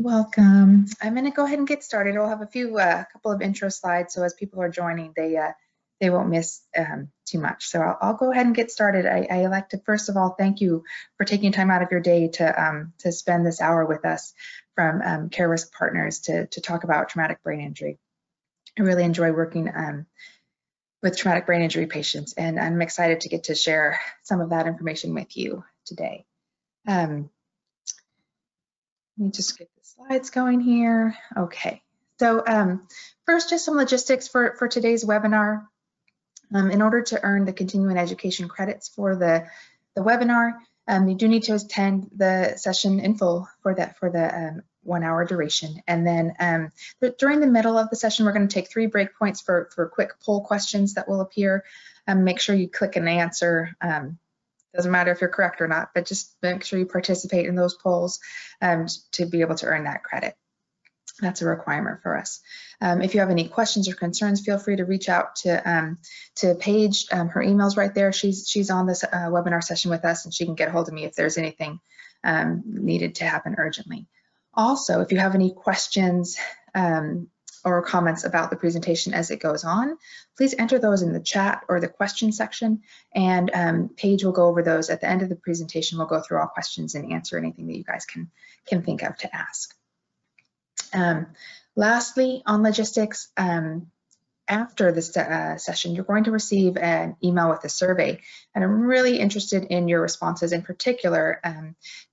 Welcome. I'm going to go ahead and get started. I'll have a couple of intro slides, so as people are joining, they won't miss too much. So I'll go ahead and get started. I like to first of all thank you for taking time out of your day to spend this hour with us from Carisk Partners to talk about traumatic brain injury. I really enjoy working with traumatic brain injury patients, and I'm excited to get to share some of that information with you today. Let me just get the slides going here. Okay, so first, just some logistics for today's webinar. In order to earn the continuing education credits for the webinar, you do need to attend the session in full for the 1 hour duration. And then during the middle of the session, we're going to take 3 breakpoints for quick poll questions that will appear. Make sure you click an answer. Doesn't matter if you're correct or not, but just make sure you participate in those polls to be able to earn that credit. That's a requirement for us. If you have any questions or concerns, feel free to reach out to Paige. Her email's right there. She's on this webinar session with us, and she can get a hold of me if there's anything needed to happen urgently. Also, if you have any questions or comments about the presentation as it goes on, please enter those in the chat or the question section, and Paige will go over those at the end of the presentation. We'll go through all questions and answer anything that you guys can think of to ask. Lastly, on logistics, after this session, you're going to receive an email with a survey, and I'm really interested in your responses in particular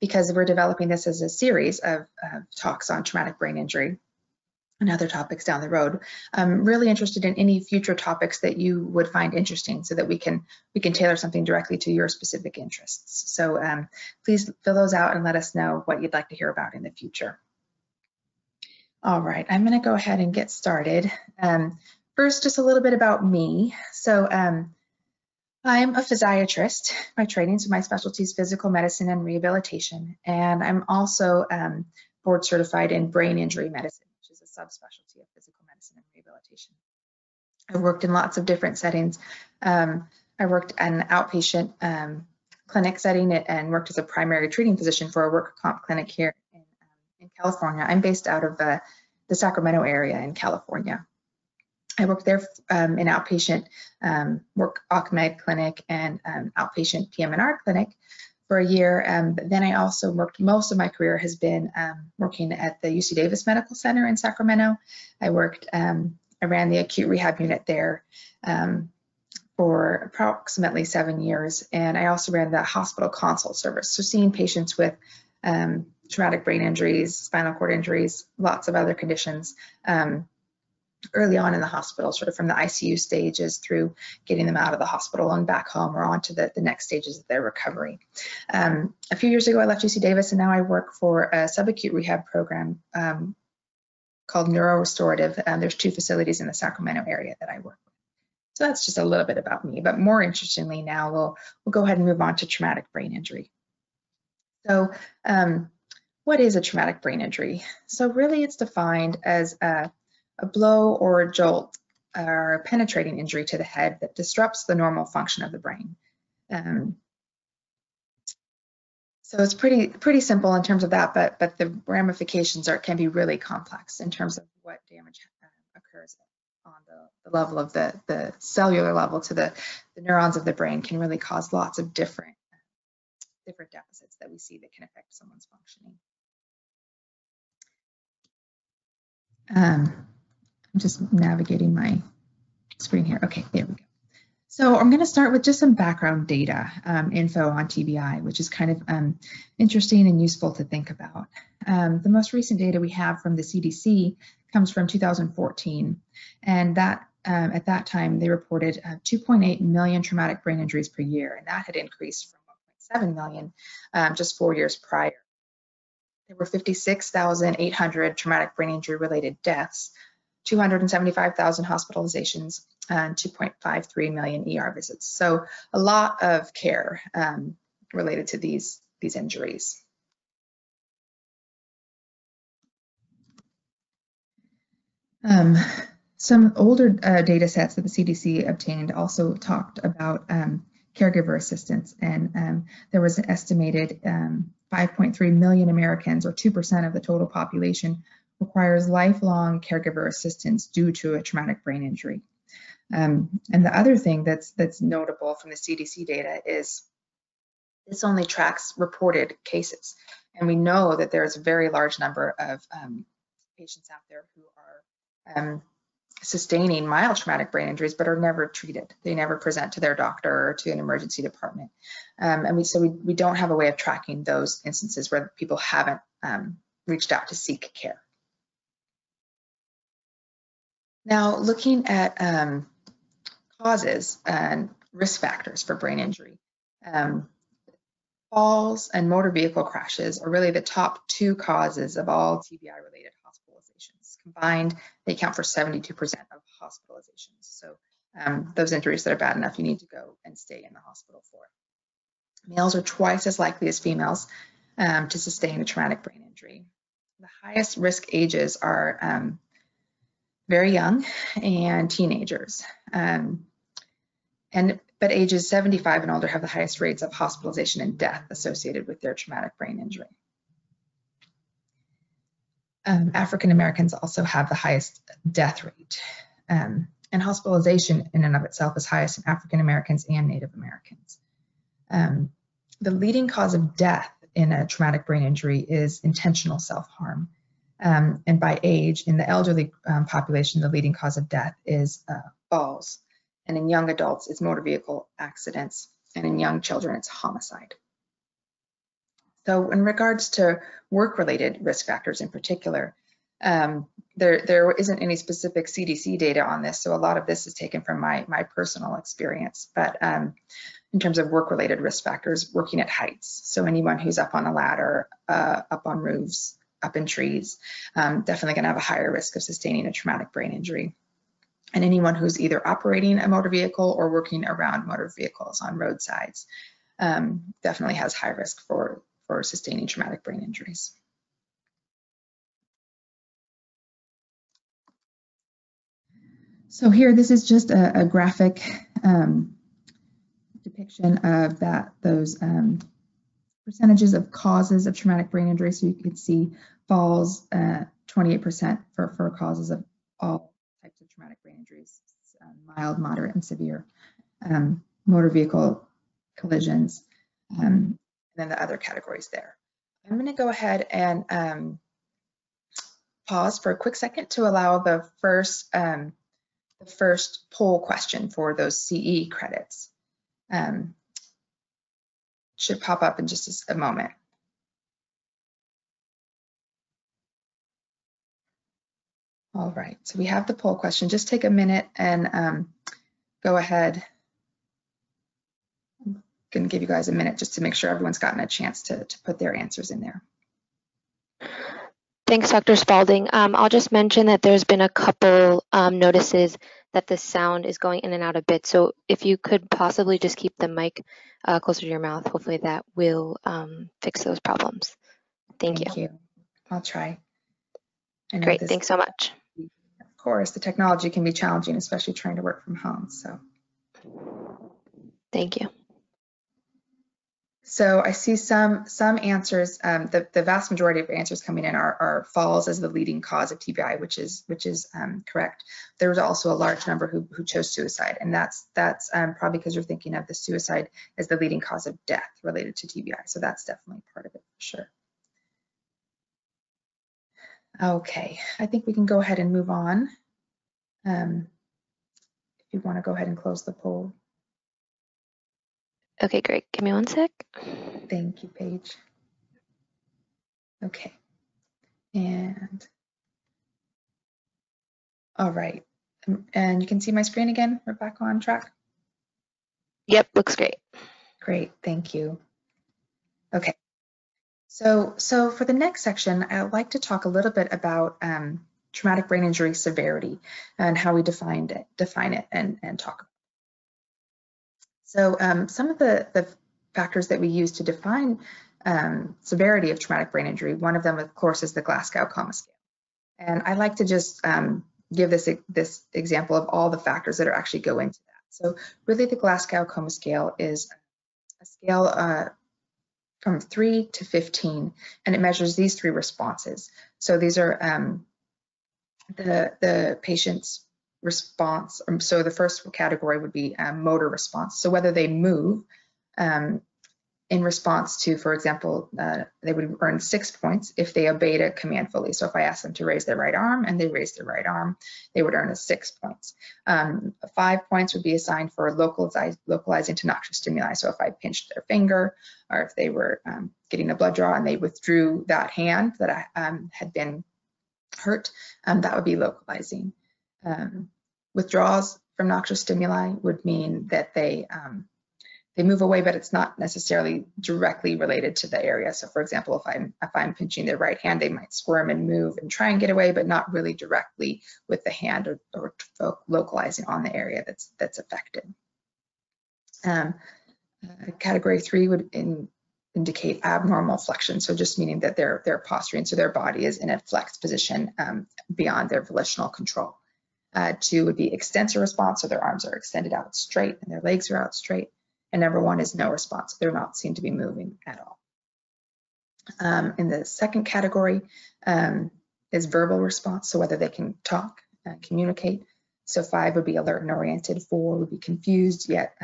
because we're developing this as a series of talks on traumatic brain injury and other topics down the road. I'm really interested in any future topics that you would find interesting so that we can tailor something directly to your specific interests. So please fill those out and let us know what you'd like to hear about in the future. All right, I'm going to go ahead and get started. First, just a little bit about me. So I'm a physiatrist by training, so my specialty is physical medicine and rehabilitation, and I'm also board certified in brain injury medicine, which is a subspecialty of physical medicine and rehabilitation. I've worked in lots of different settings. I worked in an outpatient clinic setting and worked as a primary treating physician for a work comp clinic here in California. I'm based out of the Sacramento area in California. I worked there in outpatient work OCMED clinic and outpatient PM&R clinic for a year. But then I also worked, most of my career has been working at the UC Davis Medical Center in Sacramento. I ran the acute rehab unit there for approximately 7 years. And I also ran the hospital consult service. So seeing patients with traumatic brain injuries, spinal cord injuries, lots of other conditions early on in the hospital, sort of from the ICU stages through getting them out of the hospital and back home or on to the next stages of their recovery. A few years ago, I left UC Davis, and now I work for a subacute rehab program called Neurorestorative. There's 2 facilities in the Sacramento area that I work with. So that's just a little bit about me, but more interestingly now, we'll go ahead and move on to traumatic brain injury. So what is a traumatic brain injury? So really it's defined as a blow or a jolt or a penetrating injury to the head that disrupts the normal function of the brain. So it's pretty simple in terms of that, but the ramifications can be really complex in terms of what damage occurs on the level of the cellular level to the neurons of the brain can really cause lots of different deficits that we see that can affect someone's functioning. I'm just navigating my screen here. Okay, there we go. So I'm going to start with just some background data info on TBI, which is kind of interesting and useful to think about. The most recent data we have from the CDC comes from 2014, and that at that time they reported 2.8 million traumatic brain injuries per year, and that had increased from 1.7 million just 4 years prior. There were 56,800 traumatic brain injury related deaths, 275,000 hospitalizations, and 2.53 million ER visits. So a lot of care related to these injuries. Some older data sets that the CDC obtained also talked about caregiver assistance, and there was an estimated 5.3 million Americans, or 2% of the total population, requires lifelong caregiver assistance due to a traumatic brain injury. And the other thing that's notable from the CDC data is this only tracks reported cases. And we know that there's a very large number of patients out there who are sustaining mild traumatic brain injuries but are never treated. They never present to their doctor or to an emergency department. So we don't have a way of tracking those instances where people haven't reached out to seek care. Now, looking at causes and risk factors for brain injury. Falls and motor vehicle crashes are really the top two causes of all TBI-related hospitalizations. Combined, they account for 72% of hospitalizations. So those injuries that are bad enough, you need to go and stay in the hospital for it. Males are twice as likely as females to sustain a traumatic brain injury. The highest risk ages are very young and teenagers. But ages 75 and older have the highest rates of hospitalization and death associated with their traumatic brain injury. African Americans also have the highest death rate. And hospitalization in and of itself is highest in African Americans and Native Americans. The leading cause of death in a traumatic brain injury is intentional self-harm. And by age, in the elderly population, the leading cause of death is falls. And in young adults, it's motor vehicle accidents. And in young children, it's homicide. So in regards to work-related risk factors in particular, there isn't any specific CDC data on this. So a lot of this is taken from my personal experience. But in terms of work-related risk factors, working at heights. So anyone who's up on a ladder, up on roofs, up in trees, definitely going to have a higher risk of sustaining a traumatic brain injury. And anyone who's either operating a motor vehicle or working around motor vehicles on roadsides definitely has high risk for sustaining traumatic brain injuries. So here, this is just a graphic depiction of those percentages of causes of traumatic brain injury. So you can see falls, 28% for causes of all types of traumatic brain injuries, mild, moderate, and severe. Motor vehicle collisions, and then the other categories there. I'm going to go ahead and pause for a quick second to allow the first poll question for those CE credits. Should pop up in just a moment. All right, so we have the poll question. Just take a minute and go ahead. I'm going to give you guys a minute just to make sure everyone's gotten a chance to put their answers in there. Thanks, Dr. Spalding. I'll just mention that there's been a couple notices that the sound is going in and out a bit. So if you could possibly just keep the mic closer to your mouth, hopefully that will fix those problems. Thank you. I'll try. Great, thanks so much. Of course, the technology can be challenging, especially trying to work from home. So, thank you. So I see some answers. The vast majority of answers coming in are falls as the leading cause of TBI, which is correct. There was also a large number who chose suicide, and that's probably because you're thinking of the suicide as the leading cause of death related to TBI. So that's definitely part of it for sure. Okay, I think we can go ahead and move on. If you want to go ahead and close the poll. Okay, great. Give me one sec. Thank you, Paige. Okay. And all right. And you can see my screen again. We're back on track. Yep, looks great. Great, thank you. Okay. So for the next section, I'd like to talk a little bit about traumatic brain injury severity and how we define it and talk about it. So some of the factors that we use to define severity of traumatic brain injury, one of them, of course, is the Glasgow coma scale. And I like to just give this example of all the factors that actually go into that. So really the Glasgow coma scale is a scale from 3 to 15, and it measures these 3 responses. So these are the patient's response. So the first category would be motor response. So whether they move in response to, for example, they would earn 6 points if they obeyed a command fully. So if I asked them to raise their right arm and they raised their right arm, they would earn 6 points. 5 points would be assigned for localizing to noxious stimuli. So if I pinched their finger, or if they were getting a blood draw and they withdrew that hand that had been hurt, that would be localizing. Withdrawals from noxious stimuli would mean that they move away, but it's not necessarily directly related to the area. So for example, if I'm pinching their right hand, they might squirm and move and try and get away, but not really directly with the hand or localizing on the area that's affected. Category 3 would indicate abnormal flexion, so just meaning that they're posturing, so their body is in a flexed position beyond their volitional control. 2 would be extensor response, so their arms are extended out straight and their legs are out straight. And number 1 is no response. They're not seen to be moving at all. In the second category is verbal response, so whether they can talk, communicate. So 5 would be alert and oriented, 4 would be confused yet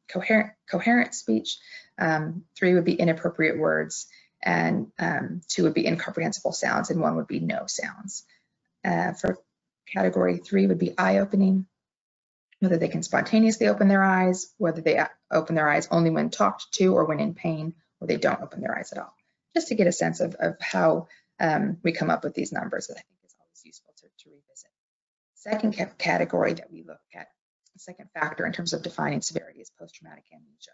coherent speech, 3 would be inappropriate words, and 2 would be incomprehensible sounds, and 1 would be no sounds. For category 3 would be eye-opening, whether they can spontaneously open their eyes, whether they open their eyes only when talked to or when in pain, or they don't open their eyes at all. Just to get a sense of how we come up with these numbers, that I think is always useful to revisit. Second category that we look at, the second factor in terms of defining severity, is post-traumatic amnesia.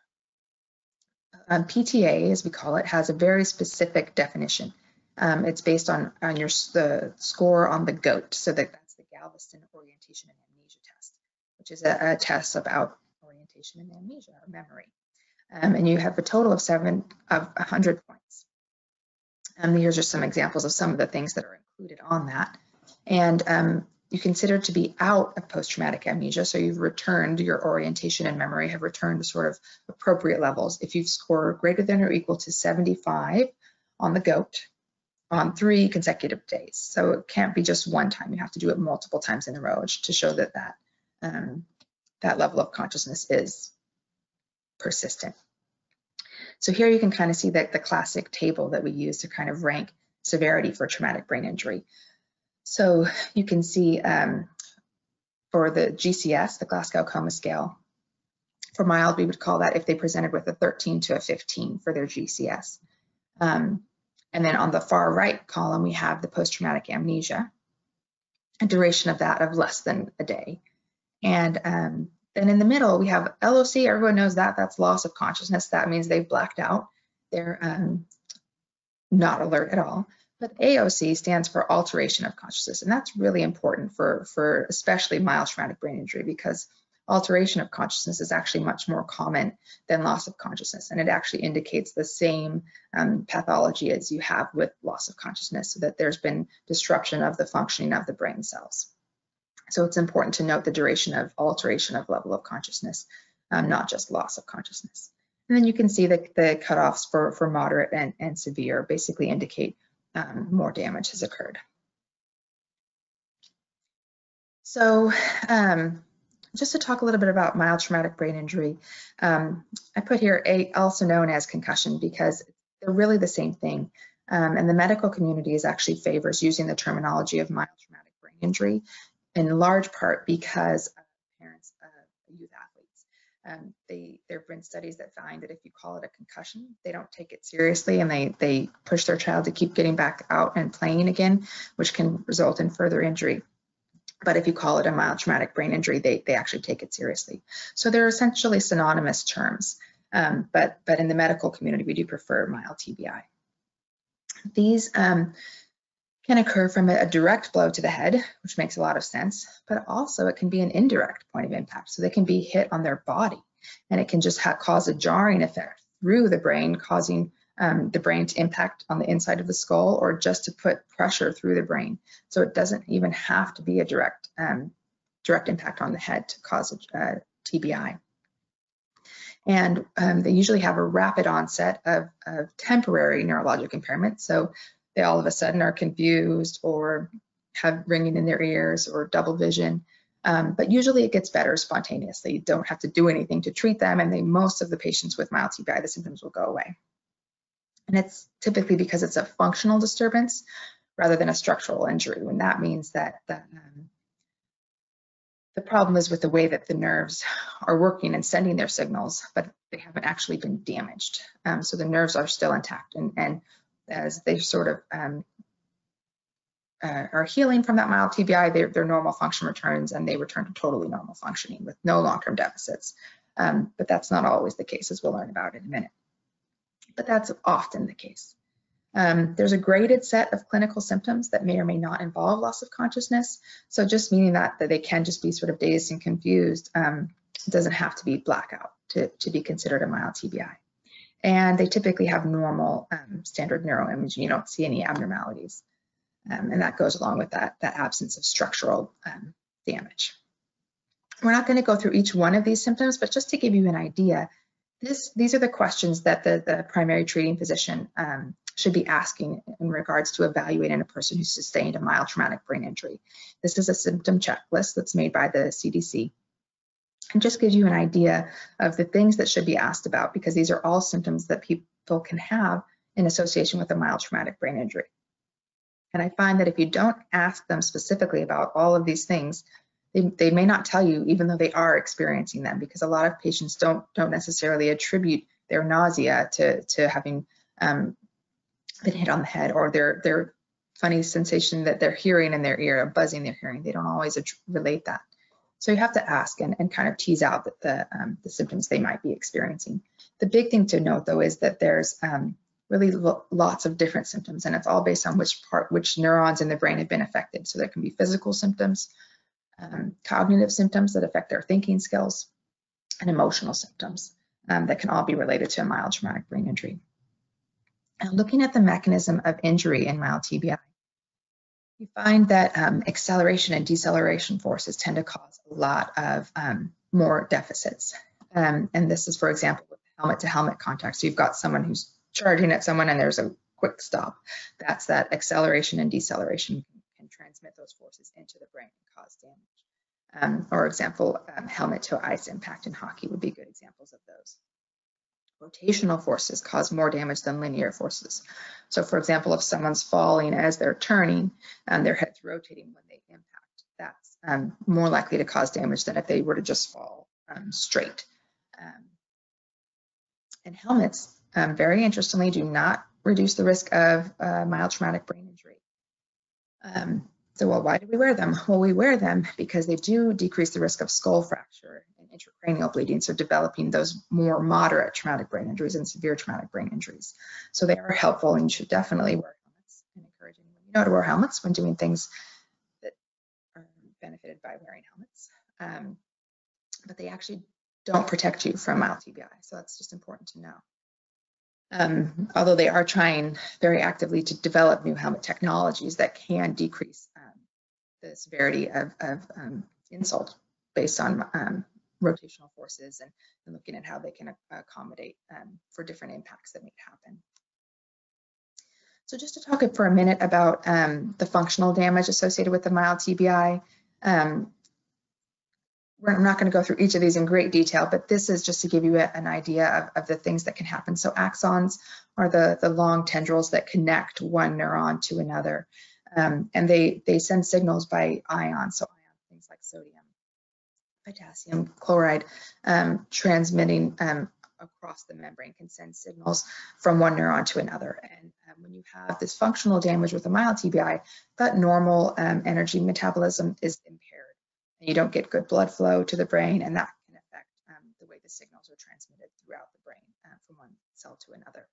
PTA, as we call it, has a very specific definition. It's based on the score on the GOAT, so that's the Galveston Orientation and Amnesia Test, which is a test about orientation and amnesia, or memory. And you have a total of 100 points. Here's just some examples of some of the things that are included on that. And you consider to be out of post-traumatic amnesia, so you've returned, your orientation and memory have returned to sort of appropriate levels. If you score greater than or equal to 75 on the GOAT on 3 consecutive days. So it can't be just one time, you have to do it multiple times in a row to show that that level of consciousness is persistent. So here you can kind of see that the classic table that we use to kind of rank severity for traumatic brain injury. So you can see for the GCS, the Glasgow Coma Scale, for mild, we would call that if they presented with a 13 to a 15 for their GCS. And then on the far right column, we have the post-traumatic amnesia, a duration of that of less than a day. And then in the middle, we have LOC. Everyone knows that. That's loss of consciousness. That means they've blacked out. They're not alert at all. But AOC stands for alteration of consciousness. And that's really important for especially mild traumatic brain injury, because alteration of consciousness is actually much more common than loss of consciousness. And it actually indicates the same pathology as you have with loss of consciousness, so that there's been disruption of the functioning of the brain cells. So it's important to note the duration of alteration of level of consciousness, not just loss of consciousness. And then you can see that the cutoffs for moderate and severe basically indicate more damage has occurred. So just to talk a little bit about mild traumatic brain injury, I put here also known as concussion, because they're really the same thing. And the medical community actually favors using the terminology of mild traumatic brain injury, in large part because parents of youth athletes. There have been studies that find that if you call it a concussion, they don't take it seriously, and they push their child to keep getting back out and playing again, which can result in further injury. But if you call it a mild traumatic brain injury, they actually take it seriously. So they're essentially synonymous terms, but in the medical community, we do prefer mild TBI. These can occur from a direct blow to the head, which makes a lot of sense, but also it can be an indirect point of impact. So they can be hit on their body, and it can just cause a jarring effect through the brain, causing the brain to impact on the inside of the skull, or just to put pressure through the brain. So it doesn't even have to be a direct impact on the head to cause a TBI. And they usually have a rapid onset of temporary neurologic impairment. So they all of a sudden are confused or have ringing in their ears or double vision. But usually it gets better spontaneously. You don't have to do anything to treat them, and most of the patients with mild TBI, the symptoms will go away. And it's typically because it's a functional disturbance rather than a structural injury, and that means that the problem is with the way that the nerves are working and sending their signals, but they haven't actually been damaged. So the nerves are still intact, and as they sort of are healing from that mild TBI, their normal function returns, and they return to totally normal functioning with no long-term deficits. But that's not always the case, as we'll learn about in a minute. But that's often the case. There's a graded set of clinical symptoms that may or may not involve loss of consciousness. So just meaning that they can just be sort of dazed and confused. It doesn't have to be blackout to be considered a mild TBI. And they typically have normal standard neuroimaging. You don't see any abnormalities. And that goes along with that absence of structural damage. We're not going to go through each one of these symptoms, but just to give you an idea, these are the questions that the primary treating physician should be asking in regards to evaluating a person who's sustained a mild traumatic brain injury. This is a symptom checklist that's made by the CDC. And just gives you an idea of the things that should be asked about, because these are all symptoms that people can have in association with a mild traumatic brain injury. And I find that if you don't ask them specifically about all of these things, they may not tell you, even though they are experiencing them, because a lot of patients don't necessarily attribute their nausea to having been hit on the head, or their funny sensation that they're hearing in their ear, a buzzing they're hearing. They don't always relate that. So you have to ask and kind of tease out the symptoms they might be experiencing. The big thing to note, though, is that there's really lots of different symptoms, and it's all based on which neurons in the brain have been affected. So there can be physical symptoms, cognitive symptoms that affect their thinking skills, and emotional symptoms that can all be related to a mild traumatic brain injury. And looking at the mechanism of injury in mild TBI, you find that acceleration and deceleration forces tend to cause a lot of more deficits. And this is, for example, with helmet-to-helmet contact. So you've got someone who's charging at someone and there's a quick stop. That's that acceleration and deceleration can transmit those forces into the brain and cause damage. For example, helmet-to-ice impact in hockey would be good examples of those. Rotational forces cause more damage than linear forces. So for example, if someone's falling as they're turning and their head's rotating when they impact, that's more likely to cause damage than if they were to just fall straight. And helmets, very interestingly, do not reduce the risk of mild traumatic brain injury. So why do we wear them? Well, we wear them because they do decrease the risk of skull fracture and intracranial bleeding, so developing those more moderate traumatic brain injuries and severe traumatic brain injuries. So they are helpful, and you should definitely wear helmets, and encourage anyone to wear helmets when doing things that are benefited by wearing helmets. But they actually don't protect you from mild TBI, so that's just important to know. Although they are trying very actively to develop new helmet technologies that can decrease the severity of insult based on rotational forces and looking at how they can accommodate for different impacts that may happen. So just to talk for a minute about the functional damage associated with the mild TBI. I'm not going to go through each of these in great detail, but this is just to give you an idea of the things that can happen. So axons are the long tendrils that connect one neuron to another, and they send signals by ions. So ions, things like sodium, potassium, chloride, transmitting across the membrane can send signals from one neuron to another. And when you have this functional damage with a mild TBI, that normal energy metabolism is impaired. You don't get good blood flow to the brain, and that can affect the way the signals are transmitted throughout the brain from one cell to another.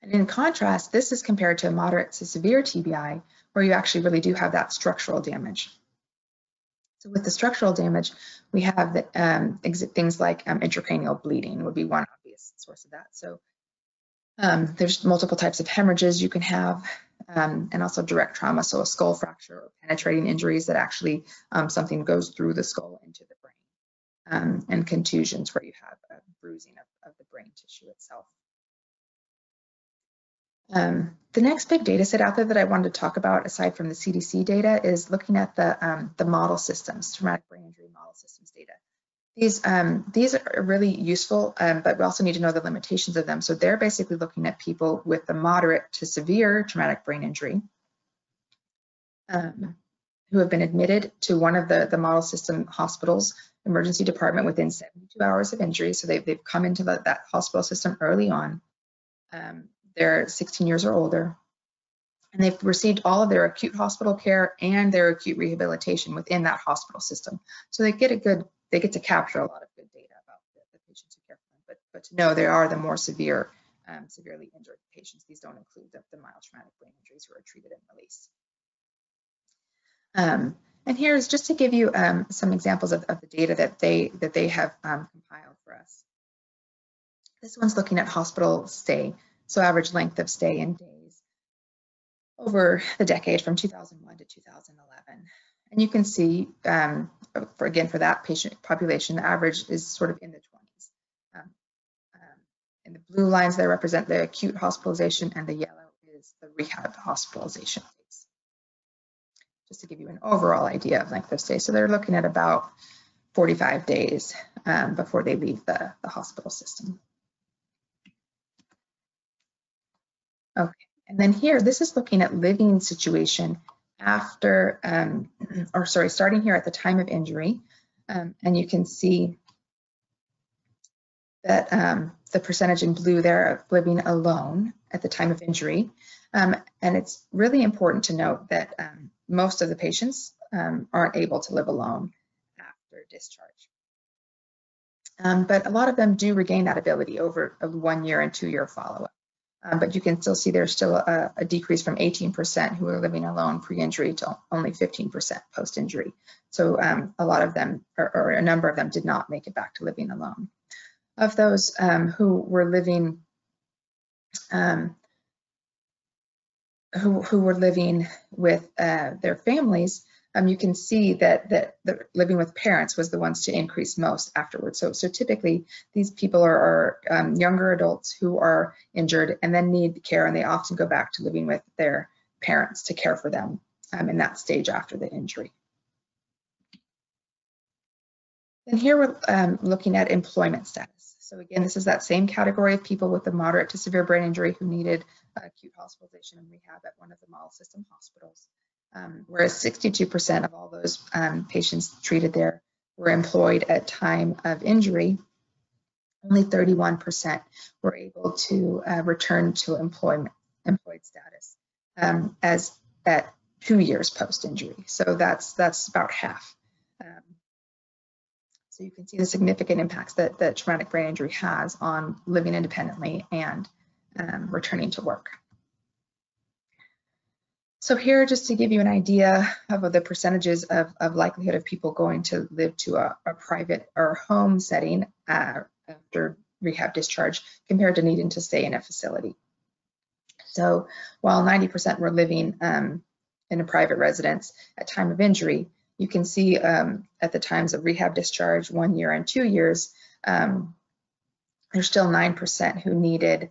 And in contrast, this is compared to a moderate to severe TBI, where you actually really do have that structural damage. So with the structural damage, we have things like intracranial bleeding would be one obvious source of that. So there's multiple types of hemorrhages you can have, and also direct trauma, so a skull fracture or penetrating injuries that actually something goes through the skull into the brain, and contusions where you have bruising of the brain tissue itself. The next big data set out there that I wanted to talk about, aside from the CDC data, is looking at the model systems, traumatic brain injury model systems data. These are really useful, but we also need to know the limitations of them. So they're basically looking at people with the moderate to severe traumatic brain injury who have been admitted to one of the model system hospitals emergency department within 72 hours of injury. So they've come into that hospital system early on. They're 16 years or older, and they've received all of their acute hospital care and their acute rehabilitation within that hospital system. So they get to capture a lot of good data about the patients who care for them. But to know there are the more severely injured patients. These don't include the mild traumatic brain injuries who are treated and released. And here's just to give you some examples of the data that they have compiled for us. This one's looking at hospital stay, so average length of stay in days over the decade from 2001 to 2011. And you can see, for that patient population, the average is sort of in the 20s. And the blue lines there represent the acute hospitalization, and the yellow is the rehab hospitalization phase. Just to give you an overall idea of length of stay. So they're looking at about 45 days before they leave the hospital system. Okay, and then here, this is looking at living situation after, starting here at the time of injury. And you can see that the percentage in blue there of living alone at the time of injury. And it's really important to note that most of the patients aren't able to live alone after discharge. But a lot of them do regain that ability over a 1 year and 2 year follow-up. But you can still see there's still a decrease from 18% who are living alone pre-injury to only 15% post-injury. So a lot of them, or a number of them, did not make it back to living alone. Of those who were living with their families, you can see that the living with parents was the ones to increase most afterwards. So typically these people are younger adults who are injured and then need care, and they often go back to living with their parents to care for them in that stage after the injury. And here we're looking at employment status. So again, this is that same category of people with a moderate to severe brain injury who needed acute hospitalization and rehab at one of the model system hospitals. Whereas 62% of all those patients treated there were employed at time of injury, only 31% were able to return to employed status as at 2 years post-injury. So that's about half. So you can see the significant impacts that traumatic brain injury has on living independently and returning to work. So here, just to give you an idea of the percentages of likelihood of people going to live to a private or home setting after rehab discharge compared to needing to stay in a facility. So while 90% were living in a private residence at time of injury, you can see at the times of rehab discharge, 1 year and 2 years, there's still 9% who needed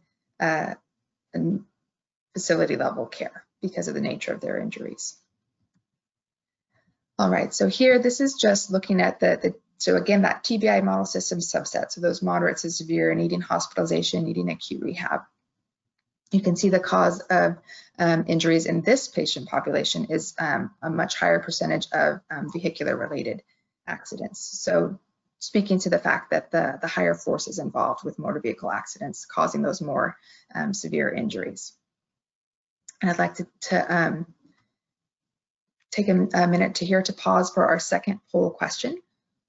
facility level care because of the nature of their injuries. All right, so here, this is just looking at so again, that TBI model system subset, so those moderate to severe, needing hospitalization, needing acute rehab. You can see the cause of injuries in this patient population is a much higher percentage of vehicular-related accidents. So speaking to the fact that the higher forces involved with motor vehicle accidents causing those more severe injuries. And I'd like to take a minute to pause for our second poll question.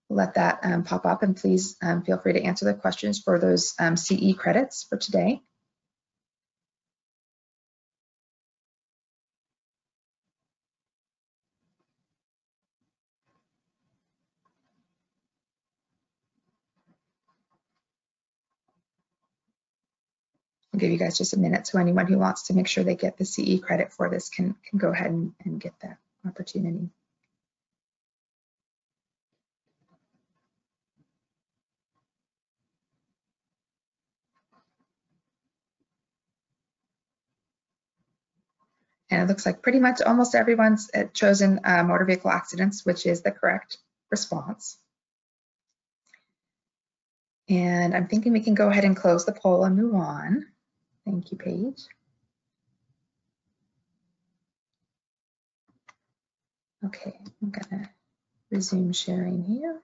We'll let that pop up, and please feel free to answer the questions for those CE credits for today. I'll give you guys just a minute, so anyone who wants to make sure they get the CE credit for this can go ahead and get that opportunity. And it looks like pretty much almost everyone's chosen motor vehicle accidents, which is the correct response. And I'm thinking we can go ahead and close the poll and move on. Thank you, Paige. Okay, I'm gonna resume sharing here.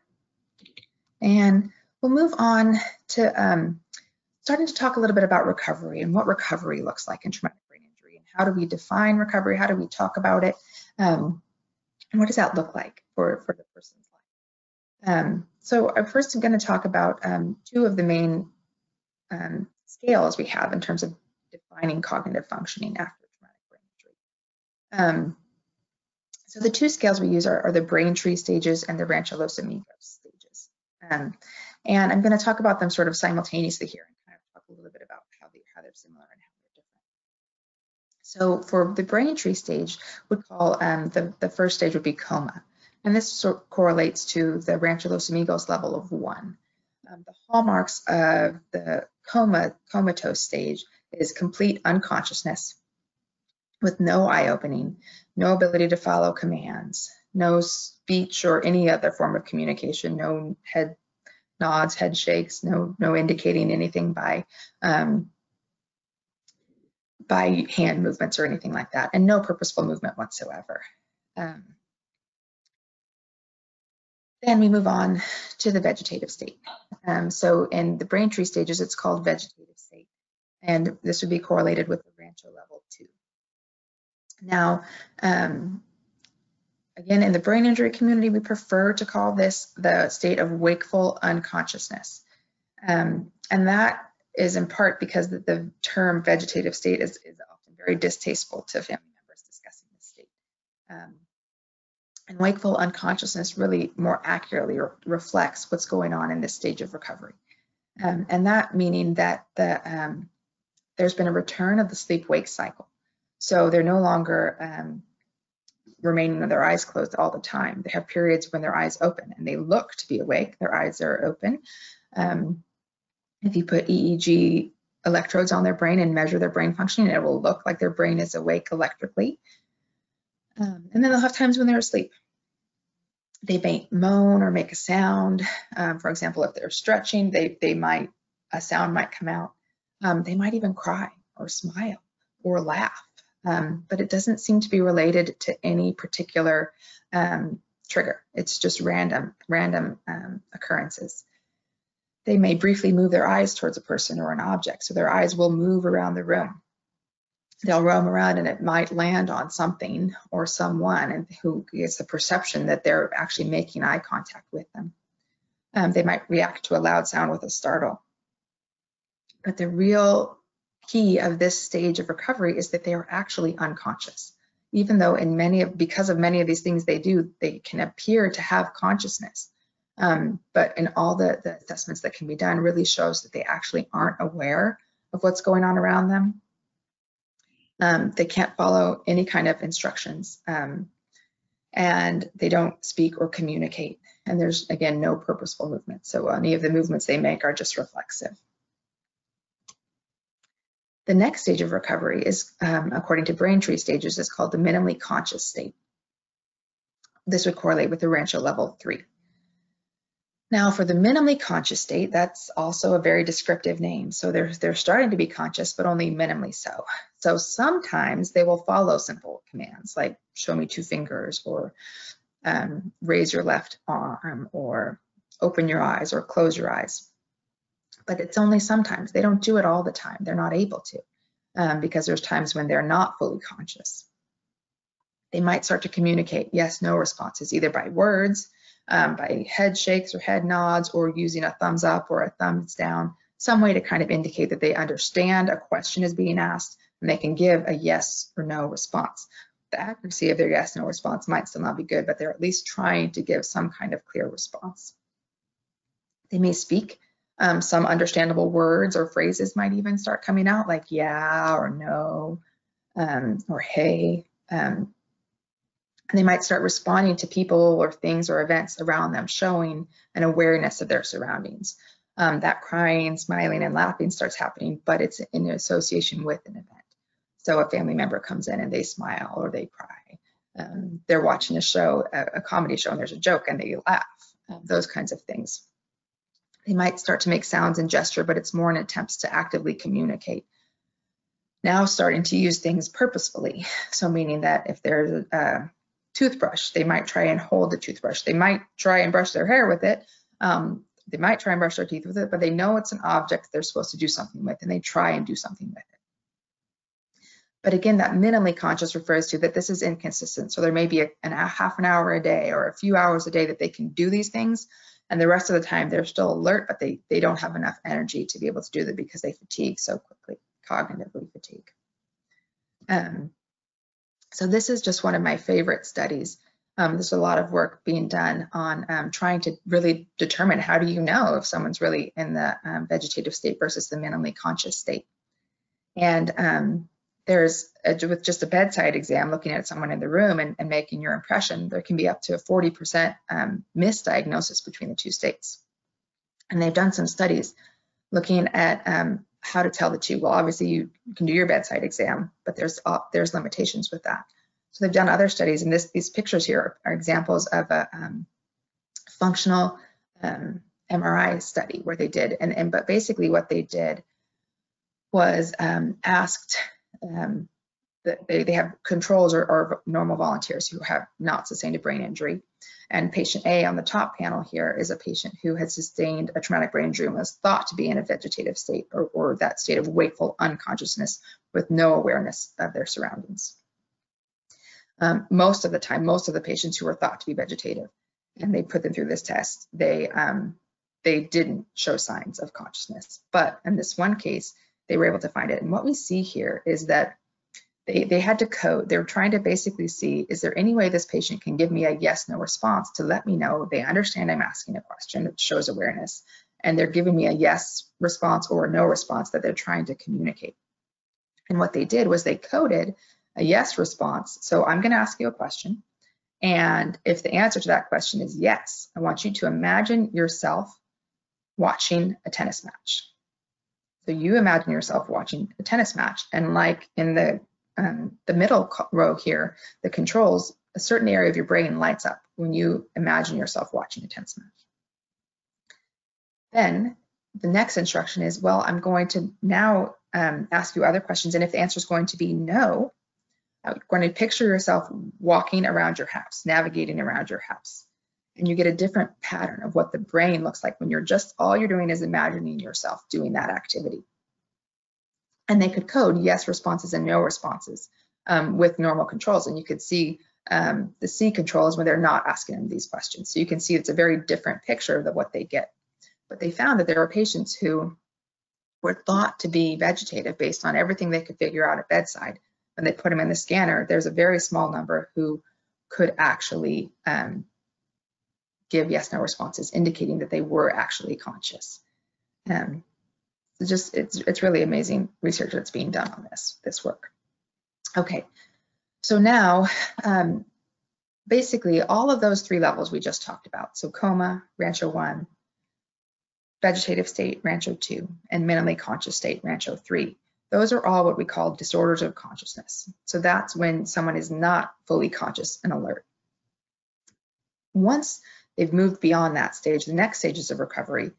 And we'll move on to starting to talk a little bit about recovery and what recovery looks like in traumatic brain injury, and how do we define recovery, how do we talk about it, and what does that look like for the person's life. So first I'm going to talk about two of the main scales we have in terms of defining cognitive functioning after traumatic brain injury. So the two scales we use are the brain tree stages and the Rancho VII-VIII stages. And I'm going to talk about them sort of simultaneously here and kind of talk a little bit about how they're similar and how they're different. So for the brain tree stage, we'd call the first stage would be coma. And this sort of correlates to the Rancho VII-VIII level of 1. The hallmarks of the comatose stage is complete unconsciousness with no eye opening, no ability to follow commands, no speech or any other form of communication, no head nods, head shakes, no indicating anything by hand movements or anything like that, and no purposeful movement whatsoever. Then we move on to the vegetative state. So in the brain tree stages, it's called vegetative state, and this would be correlated with the Rancho level 2. Now, again, in the brain injury community, we prefer to call this the state of wakeful unconsciousness. And that is in part because the term vegetative state is often very distasteful to family members discussing this state. And wakeful unconsciousness really more accurately reflects what's going on in this stage of recovery. And that meaning that there's been a return of the sleep-wake cycle. So they're no longer remaining with their eyes closed all the time. They have periods when their eyes open and they look to be awake. Their eyes are open. If you put EEG electrodes on their brain and measure their brain functioning, it will look like their brain is awake electrically. And then they'll have times when they're asleep. They may moan or make a sound. For example, if they're stretching, a sound might come out. They might even cry or smile or laugh. But it doesn't seem to be related to any particular trigger. It's just random occurrences. They may briefly move their eyes towards a person or an object, so their eyes will move around the room. They'll roam around and it might land on something or someone and who gets the perception that they're actually making eye contact with them. They might react to a loud sound with a startle. But the real key of this stage of recovery is that they are actually unconscious. Even though because of many of these things they do, they can appear to have consciousness. But in all the assessments that can be done really shows that they actually aren't aware of what's going on around them. They can't follow any kind of instructions, and they don't speak or communicate. And there's, again, no purposeful movement. So any of the movements they make are just reflexive. The next stage of recovery is, according to brain tree stages, is called the minimally conscious state. This would correlate with the Rancho level 3. Now, for the minimally conscious state, that's also a very descriptive name. So they're starting to be conscious, but only minimally so. So sometimes they will follow simple commands like show me 2 fingers, or raise your left arm, or open your eyes, or close your eyes. But it's only sometimes. They don't do it all the time. They're not able to, because there's times when they're not fully conscious. They might start to communicate yes, no responses, either by words, by head shakes or head nods, or using a thumbs up or a thumbs down, some way to kind of indicate that they understand a question is being asked and they can give a yes or no response. The accuracy of their yes, no response might still not be good, but they're at least trying to give some kind of clear response. They may speak. Some understandable words or phrases might even start coming out, like yeah or no, or hey. And they might start responding to people or things or events around them, showing an awareness of their surroundings. That crying, smiling, and laughing starts happening, but it's in association with an event. So a family member comes in and they smile or they cry. They're watching a show, a comedy show, and there's a joke and they laugh, those kinds of things. They might start to make sounds and gesture, but it's more in attempts to actively communicate. Now starting to use things purposefully. So meaning that if there's a toothbrush, they might try and hold the toothbrush. They might try and brush their hair with it. They might try and brush their teeth with it, but they know it's an object they're supposed to do something with, and they try and do something with it. But again, that minimally conscious refers to that this is inconsistent. So there may be half an hour a day or a few hours a day that they can do these things, and the rest of the time they're still alert, but they don't have enough energy to be able to do them because they fatigue so quickly, cognitively fatigue. So this is just one of my favorite studies. There's a lot of work being done on trying to really determine how do you know if someone's really in the vegetative state versus the minimally conscious state. And with just a bedside exam, looking at someone in the room and making your impression, there can be up to a 40% misdiagnosis between the two states. And they've done some studies looking at how to tell the two. Well, obviously you can do your bedside exam, but there's limitations with that. So they've done other studies, and these pictures here are examples of a functional MRI study where they did, but basically what they did was asked that they have controls or normal volunteers who have not sustained a brain injury. And patient A on the top panel here is a patient who had sustained a traumatic brain injury and was thought to be in a vegetative state or that state of wakeful unconsciousness with no awareness of their surroundings. Most of the time, most of the patients who were thought to be vegetative, and they put them through this test, they didn't show signs of consciousness. But in this one case, they were able to find it. And what we see here is that they had to code. They were trying to basically see, is there any way this patient can give me a yes, no response to let me know they understand I'm asking a question that shows awareness, and they're giving me a yes response or a no response that they're trying to communicate. And what they did was they coded a yes response. So I'm going to ask you a question. And if the answer to that question is yes, I want you to imagine yourself watching a tennis match. So you imagine yourself watching a tennis match. And like in the middle row here, the controls, a certain area of your brain lights up when you imagine yourself watching a tennis match. Then the next instruction is, well, I'm going to now ask you other questions. And if the answer is going to be no, I'm going to picture yourself walking around your house, navigating around your house. And you get a different pattern of what the brain looks like when all you're doing is imagining yourself doing that activity. And they could code yes responses and no responses with normal controls. And you could see the C controls when they're not asking them these questions. So you can see it's a very different picture of what they get. But they found that there were patients who were thought to be vegetative based on everything they could figure out at bedside. When they put them in the scanner, there's a very small number who could actually give yes, no responses, indicating that they were actually conscious. It's really amazing research that's being done on this work. Okay, so now basically all of those three levels we just talked about, so coma, Rancho I, vegetative state, Rancho II, and minimally conscious state, Rancho III. Those are all what we call disorders of consciousness. So that's when someone is not fully conscious and alert. Once they've moved beyond that stage, the next stages of recovery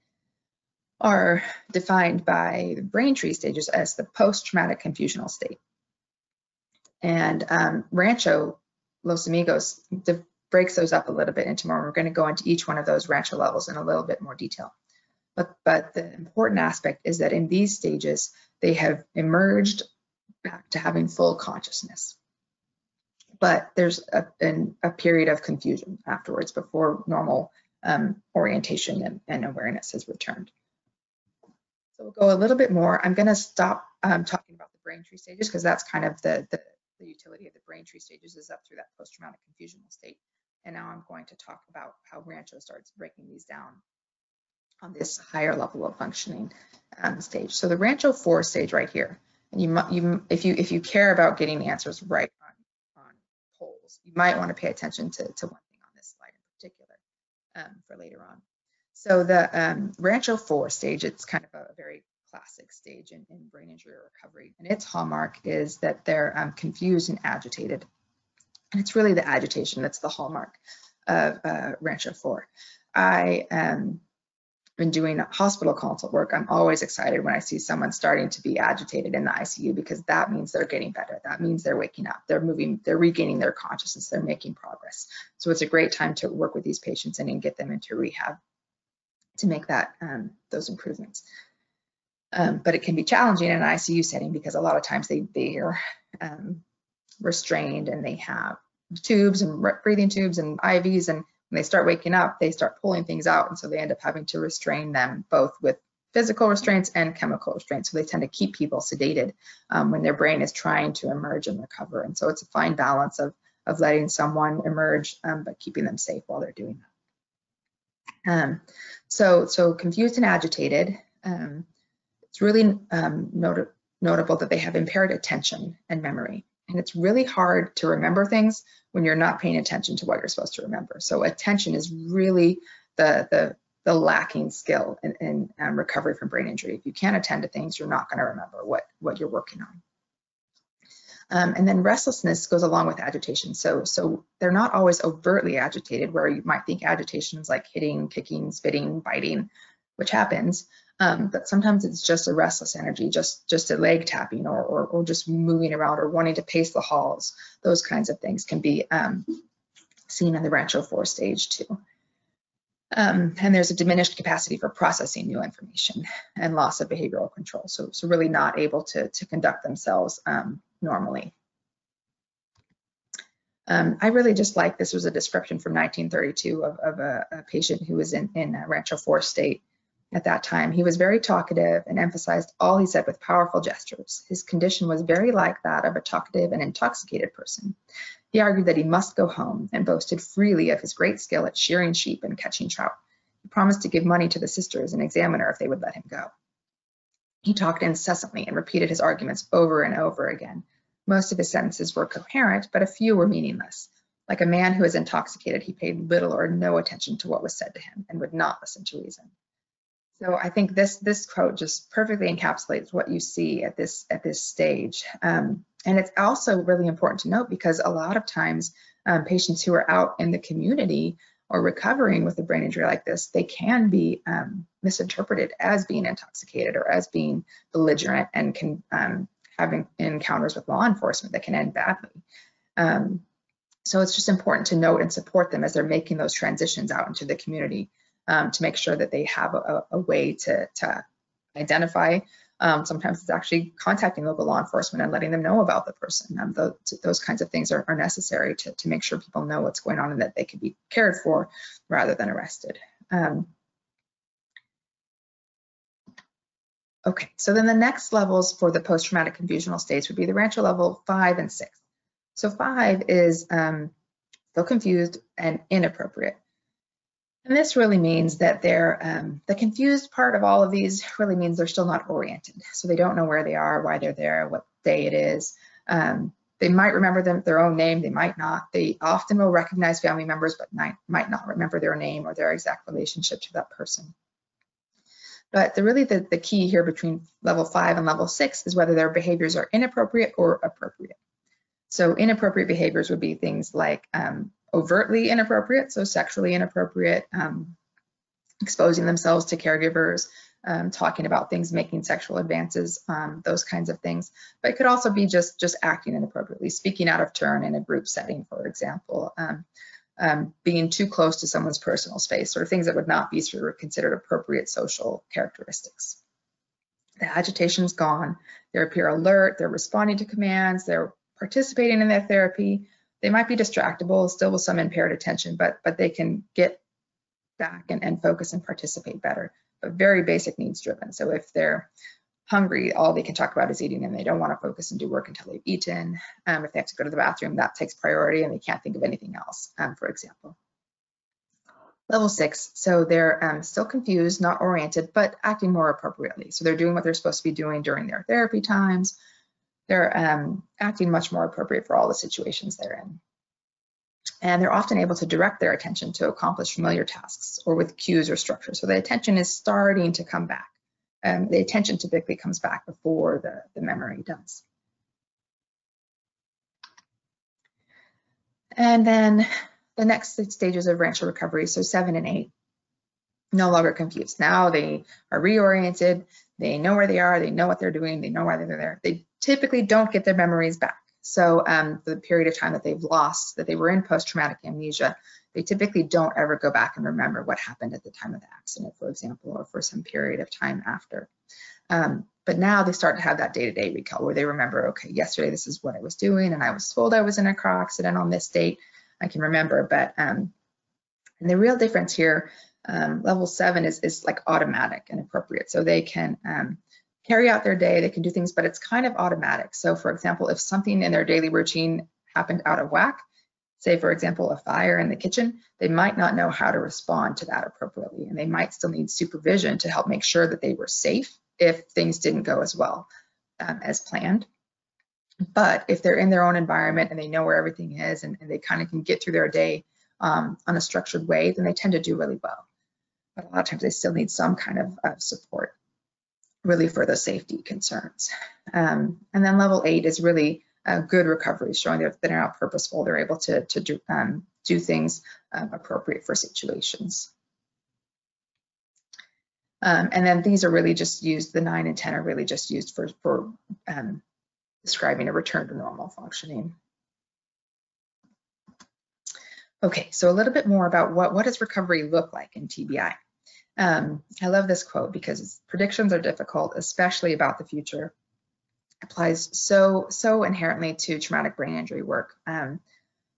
are defined by the brain tree stages as the post-traumatic confusional state. And Rancho Los Amigos breaks those up a little bit into more. We're going to go into each one of those Rancho levels in a little bit more detail. But the important aspect is that in these stages, they have emerged back to having full consciousness. But there's a period of confusion afterwards before normal orientation and awareness has returned. So we'll go a little bit more. I'm going to stop talking about the brain tree stages because that's kind of the utility of the brain tree stages is up through that post-traumatic confusional state. And now I'm going to talk about how Rancho starts breaking these down on this higher level of functioning stage. So the Rancho IV stage right here, and if you care about getting answers right on polls, you might want to pay attention to one thing on this slide in particular for later on. So the Rancho IV stage, it's kind of a very classic stage in brain injury recovery. And its hallmark is that they're confused and agitated. And it's really the agitation that's the hallmark of Rancho IV. I been doing hospital consult work. I'm always excited when I see someone starting to be agitated in the ICU, because that means they're getting better. That means they're waking up, they're moving, they're regaining their consciousness, they're making progress. So it's a great time to work with these patients and get them into rehab to make that those improvements. But it can be challenging in an ICU setting, because a lot of times they are restrained and they have tubes and breathing tubes and IVs, and when they start waking up, they start pulling things out, and so they end up having to restrain them both with physical restraints and chemical restraints. So they tend to keep people sedated when their brain is trying to emerge and recover. And so it's a fine balance of letting someone emerge, but keeping them safe while they're doing that. So confused and agitated. It's really notable that they have impaired attention and memory. And it's really hard to remember things when you're not paying attention to what you're supposed to remember. So attention is really the lacking skill in recovery from brain injury. If you can't attend to things, you're not going to remember what you're working on. And then restlessness goes along with agitation. So they're not always overtly agitated, where you might think agitation is like hitting, kicking, spitting, biting, which happens. But sometimes it's just a restless energy, just a leg tapping, or just moving around, or wanting to pace the halls. Those kinds of things can be seen in the Rancho IV stage too. And there's a diminished capacity for processing new information and loss of behavioral control. So really not able to conduct themselves normally. I really just like, this was a description from 1932 of a patient who was in Rancho IV state. At that time, he was very talkative and emphasized all he said with powerful gestures. His condition was very like that of a talkative and intoxicated person. He argued that he must go home, and boasted freely of his great skill at shearing sheep and catching trout. He promised to give money to the sisters and examiner if they would let him go. He talked incessantly and repeated his arguments over and over again. Most of his sentences were coherent, but a few were meaningless. Like a man who is intoxicated, he paid little or no attention to what was said to him and would not listen to reason. So I think this quote just perfectly encapsulates what you see at this stage. And it's also really important to note, because a lot of times patients who are out in the community or recovering with a brain injury like this, they can be misinterpreted as being intoxicated or as being belligerent, and can have encounters with law enforcement that can end badly. So it's just important to note and support them as they're making those transitions out into the community, to make sure that they have a way to identify. Sometimes it's actually contacting local law enforcement and letting them know about the person. Those kinds of things are necessary to make sure people know what's going on and that they can be cared for rather than arrested. Okay, so then the next levels for the post-traumatic confusional states would be the Rancho level 5 and 6. So 5 is still confused and inappropriate. And this really means that they're, the confused part of all of these really means they're still not oriented. So they don't know where they are, why they're there, what day it is. They might remember their own name, they might not. They often will recognize family members, but might not remember their name or their exact relationship to that person. But the key here between level 5 and level 6 is whether their behaviors are inappropriate or appropriate. So inappropriate behaviors would be things like overtly inappropriate, so sexually inappropriate, exposing themselves to caregivers, talking about things, making sexual advances, those kinds of things. But it could also be just acting inappropriately, speaking out of turn in a group setting, for example, being too close to someone's personal space, or things that would not be sort of considered appropriate social characteristics. The agitation's gone. They appear alert, they're responding to commands, they're participating in their therapy. They might be distractible, still with some impaired attention, but they can get back and focus and participate better, but very basic needs driven. So if they're hungry, all they can talk about is eating, and they don't want to focus and do work until they've eaten. If they have to go to the bathroom, that takes priority and they can't think of anything else, for example. Level 6, so they're still confused, not oriented, but acting more appropriately. So they're doing what they're supposed to be doing during their therapy times. They're acting much more appropriate for all the situations they're in. And they're often able to direct their attention to accomplish familiar tasks or with cues or structure. So the attention is starting to come back. the attention typically comes back before the memory does. And then the next stages of Rancho recovery, so 7 and 8, no longer confused. Now they are reoriented, they know where they are, they know what they're doing, they know why they're there. They typically don't get their memories back. So the period of time that they've lost, that they were in post-traumatic amnesia, they typically don't ever go back and remember what happened at the time of the accident, for example, or for some period of time after. But now they start to have that day-to-day recall where they remember, okay, yesterday this is what I was doing, and I was told I was in a car accident on this date. I can remember, but and the real difference here, level 7 is like automatic and appropriate. So they can carry out their day, they can do things, but it's kind of automatic. So for example, if something in their daily routine happened out of whack, say for example, a fire in the kitchen, they might not know how to respond to that appropriately. And they might still need supervision to help make sure that they were safe if things didn't go as well as planned. But if they're in their own environment and they know where everything is and they kind of can get through their day on a structured way, then they tend to do really well. But a lot of times they still need some kind of support, really for the safety concerns. And then level 8 is really good recovery, showing that they're now purposeful, they're able to do things appropriate for situations. And then these are really just used, the 9 and 10 are really just used for describing a return to normal functioning. Okay, so a little bit more about what does recovery look like in TBI. I love this quote because predictions are difficult, especially about the future. It applies so inherently to traumatic brain injury work.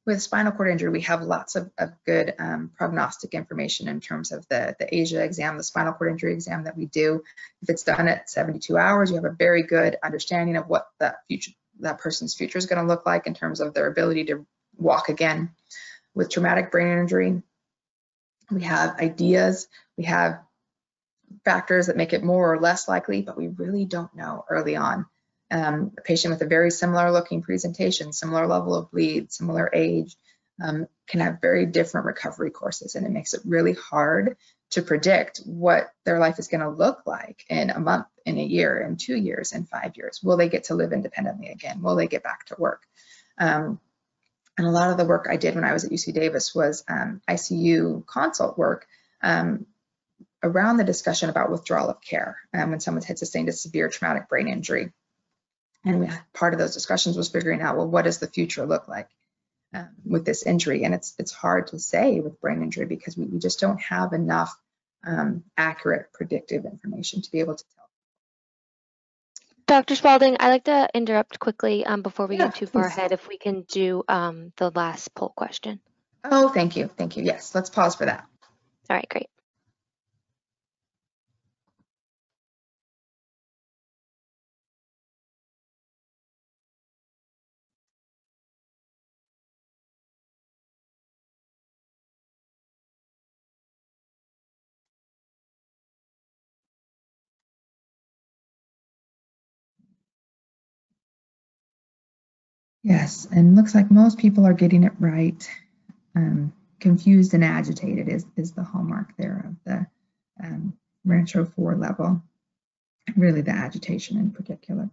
With spinal cord injury, we have lots of good prognostic information in terms of the ASIA exam, the spinal cord injury exam that we do. If it's done at 72 hours, you have a very good understanding of what that person's future is going to look like in terms of their ability to walk again. With traumatic brain injury, we have ideas, we have factors that make it more or less likely, but we really don't know early on. A patient with a very similar looking presentation, similar level of bleed, similar age, can have very different recovery courses, and it makes it really hard to predict what their life is going to look like in a month, in a year, in 2 years, in 5 years. Will they get to live independently again? Will they get back to work? And a lot of the work I did when I was at UC Davis was ICU consult work around the discussion about withdrawal of care when someone had sustained a severe traumatic brain injury. And part of those discussions was figuring out, well, what does the future look like with this injury? And it's hard to say with brain injury because we just don't have enough accurate predictive information to be able to tell. Dr. Spalding, I'd like to interrupt quickly before we get too far please. ahead, if we can do the last poll question. Oh, thank you. Thank you. Yes, let's pause for that. All right, great. Yes, and looks like most people are getting it right. Confused and agitated is the hallmark there of the Rancho IV level, really the agitation in particular.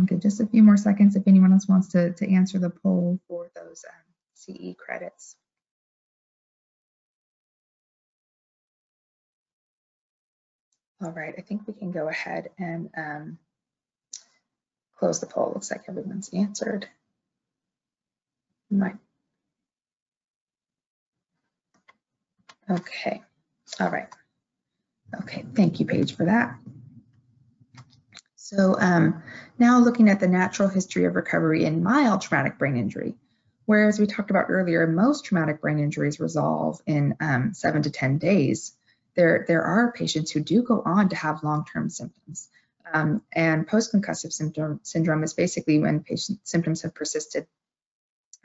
Give just a few more seconds if anyone else wants to answer the poll for those CE credits. All right, I think we can go ahead and close the poll. Looks like everyone's answered. Right. Okay. All right. Okay. Thank you, Paige, for that. So now looking at the natural history of recovery in mild traumatic brain injury, whereas we talked about earlier, most traumatic brain injuries resolve in 7 to 10 days. There are patients who do go on to have long-term symptoms. And post-concussive syndrome is basically when patient symptoms have persisted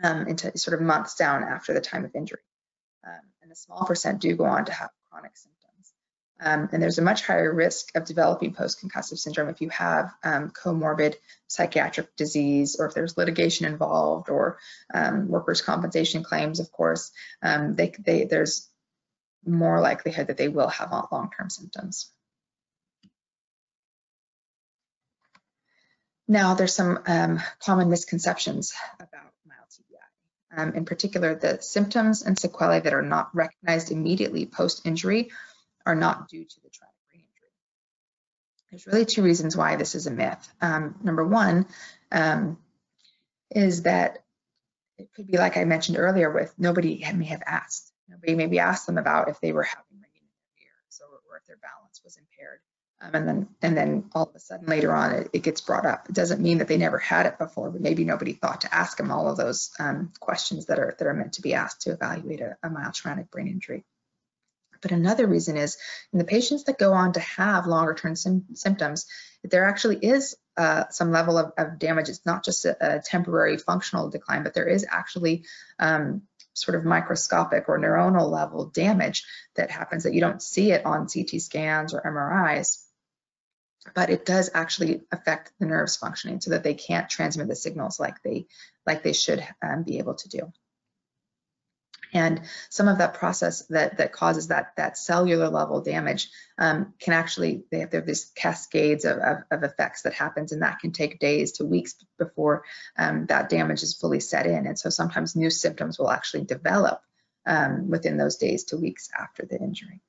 into sort of months down after the time of injury. And a small percent do go on to have chronic symptoms. And there's a much higher risk of developing post-concussive syndrome if you have comorbid psychiatric disease, or if there's litigation involved, or workers' compensation claims, of course. There's more likelihood that they will have long-term symptoms. Now, there's some common misconceptions about mild TBI. In particular, the symptoms and sequelae that are not recognized immediately post-injury are not due to the traumatic brain injury. There's really two reasons why this is a myth. Number one is that it could be like I mentioned earlier with nobody may have asked. Nobody maybe asked them about if they were having ringing in their ears or if their balance was impaired. And then all of a sudden later on it gets brought up. It doesn't mean that they never had it before, but maybe nobody thought to ask them all of those questions that are meant to be asked to evaluate a mild traumatic brain injury. But another reason is in the patients that go on to have longer term symptoms, there actually is some level of damage. It's not just a temporary functional decline, but there is actually sort of microscopic or neuronal level damage that happens that you don't see it on CT scans or MRIs. But it does actually affect the nerves functioning so that they can't transmit the signals like they should be able to do. And some of that process that causes that cellular level damage can actually, they have these cascades of effects that happens, and that can take days to weeks before that damage is fully set in. And so sometimes new symptoms will actually develop within those days to weeks after the injury.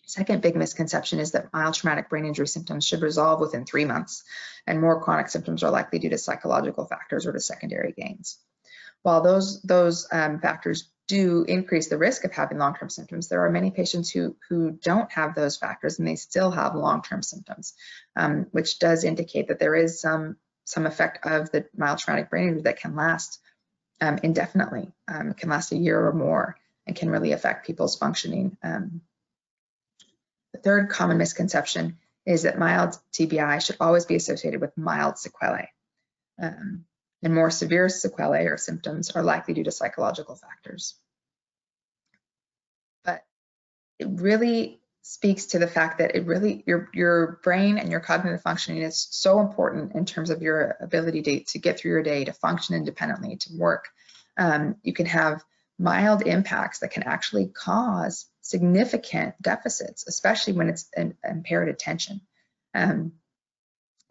Second big misconception is that mild traumatic brain injury symptoms should resolve within 3 months, and more chronic symptoms are likely due to psychological factors or to secondary gains. While those factors do increase the risk of having long-term symptoms, there are many patients who don't have those factors and they still have long-term symptoms, which does indicate that there is some effect of the mild traumatic brain injury that can last indefinitely. It can last a year or more and can really affect people's functioning. The third common misconception is that mild TBI should always be associated with mild sequelae. And more severe sequelae or symptoms are likely due to psychological factors. But it really speaks to the fact that it really, your brain and your cognitive functioning is so important in terms of your ability to get through your day, to function independently, to work. You can have mild impacts that can actually cause significant deficits, especially when it's an impaired attention.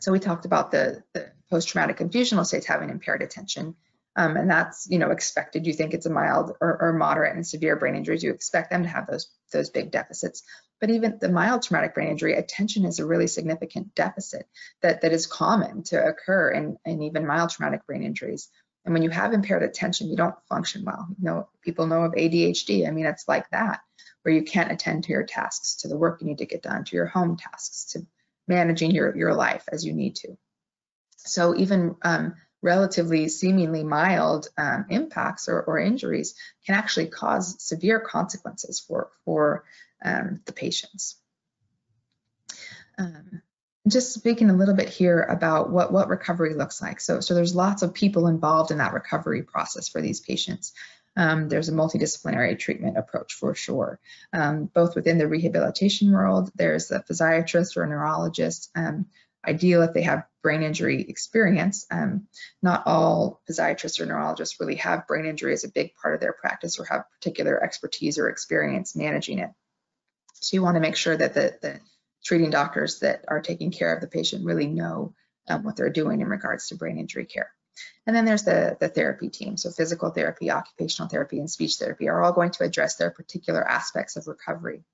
So we talked about the post-traumatic confusional states having impaired attention, and that's expected. You think it's a mild or moderate and severe brain injuries, you expect them to have those big deficits. But even the mild traumatic brain injury, attention is a really significant deficit that is common to occur in even mild traumatic brain injuries. And when you have impaired attention, you don't function well. People know of ADHD. I mean, it's like that, where you can't attend to your tasks, to the work you need to get done, to your home tasks, to managing your life as you need to. So even relatively seemingly mild impacts or injuries can actually cause severe consequences for the patients. Just speaking a little bit here about what recovery looks like. So there's lots of people involved in that recovery process for these patients. There's a multidisciplinary treatment approach for sure. Both within the rehabilitation world, there's a physiatrist or a neurologist, ideal if they have brain injury experience. Not all physiatrists or neurologists really have brain injury as a big part of their practice or have particular expertise or experience managing it. So you want to make sure that the treating doctors that are taking care of the patient really know what they're doing in regards to brain injury care. And then there's the therapy team. So physical therapy, occupational therapy, and speech therapy are all going to address their particular aspects of recovery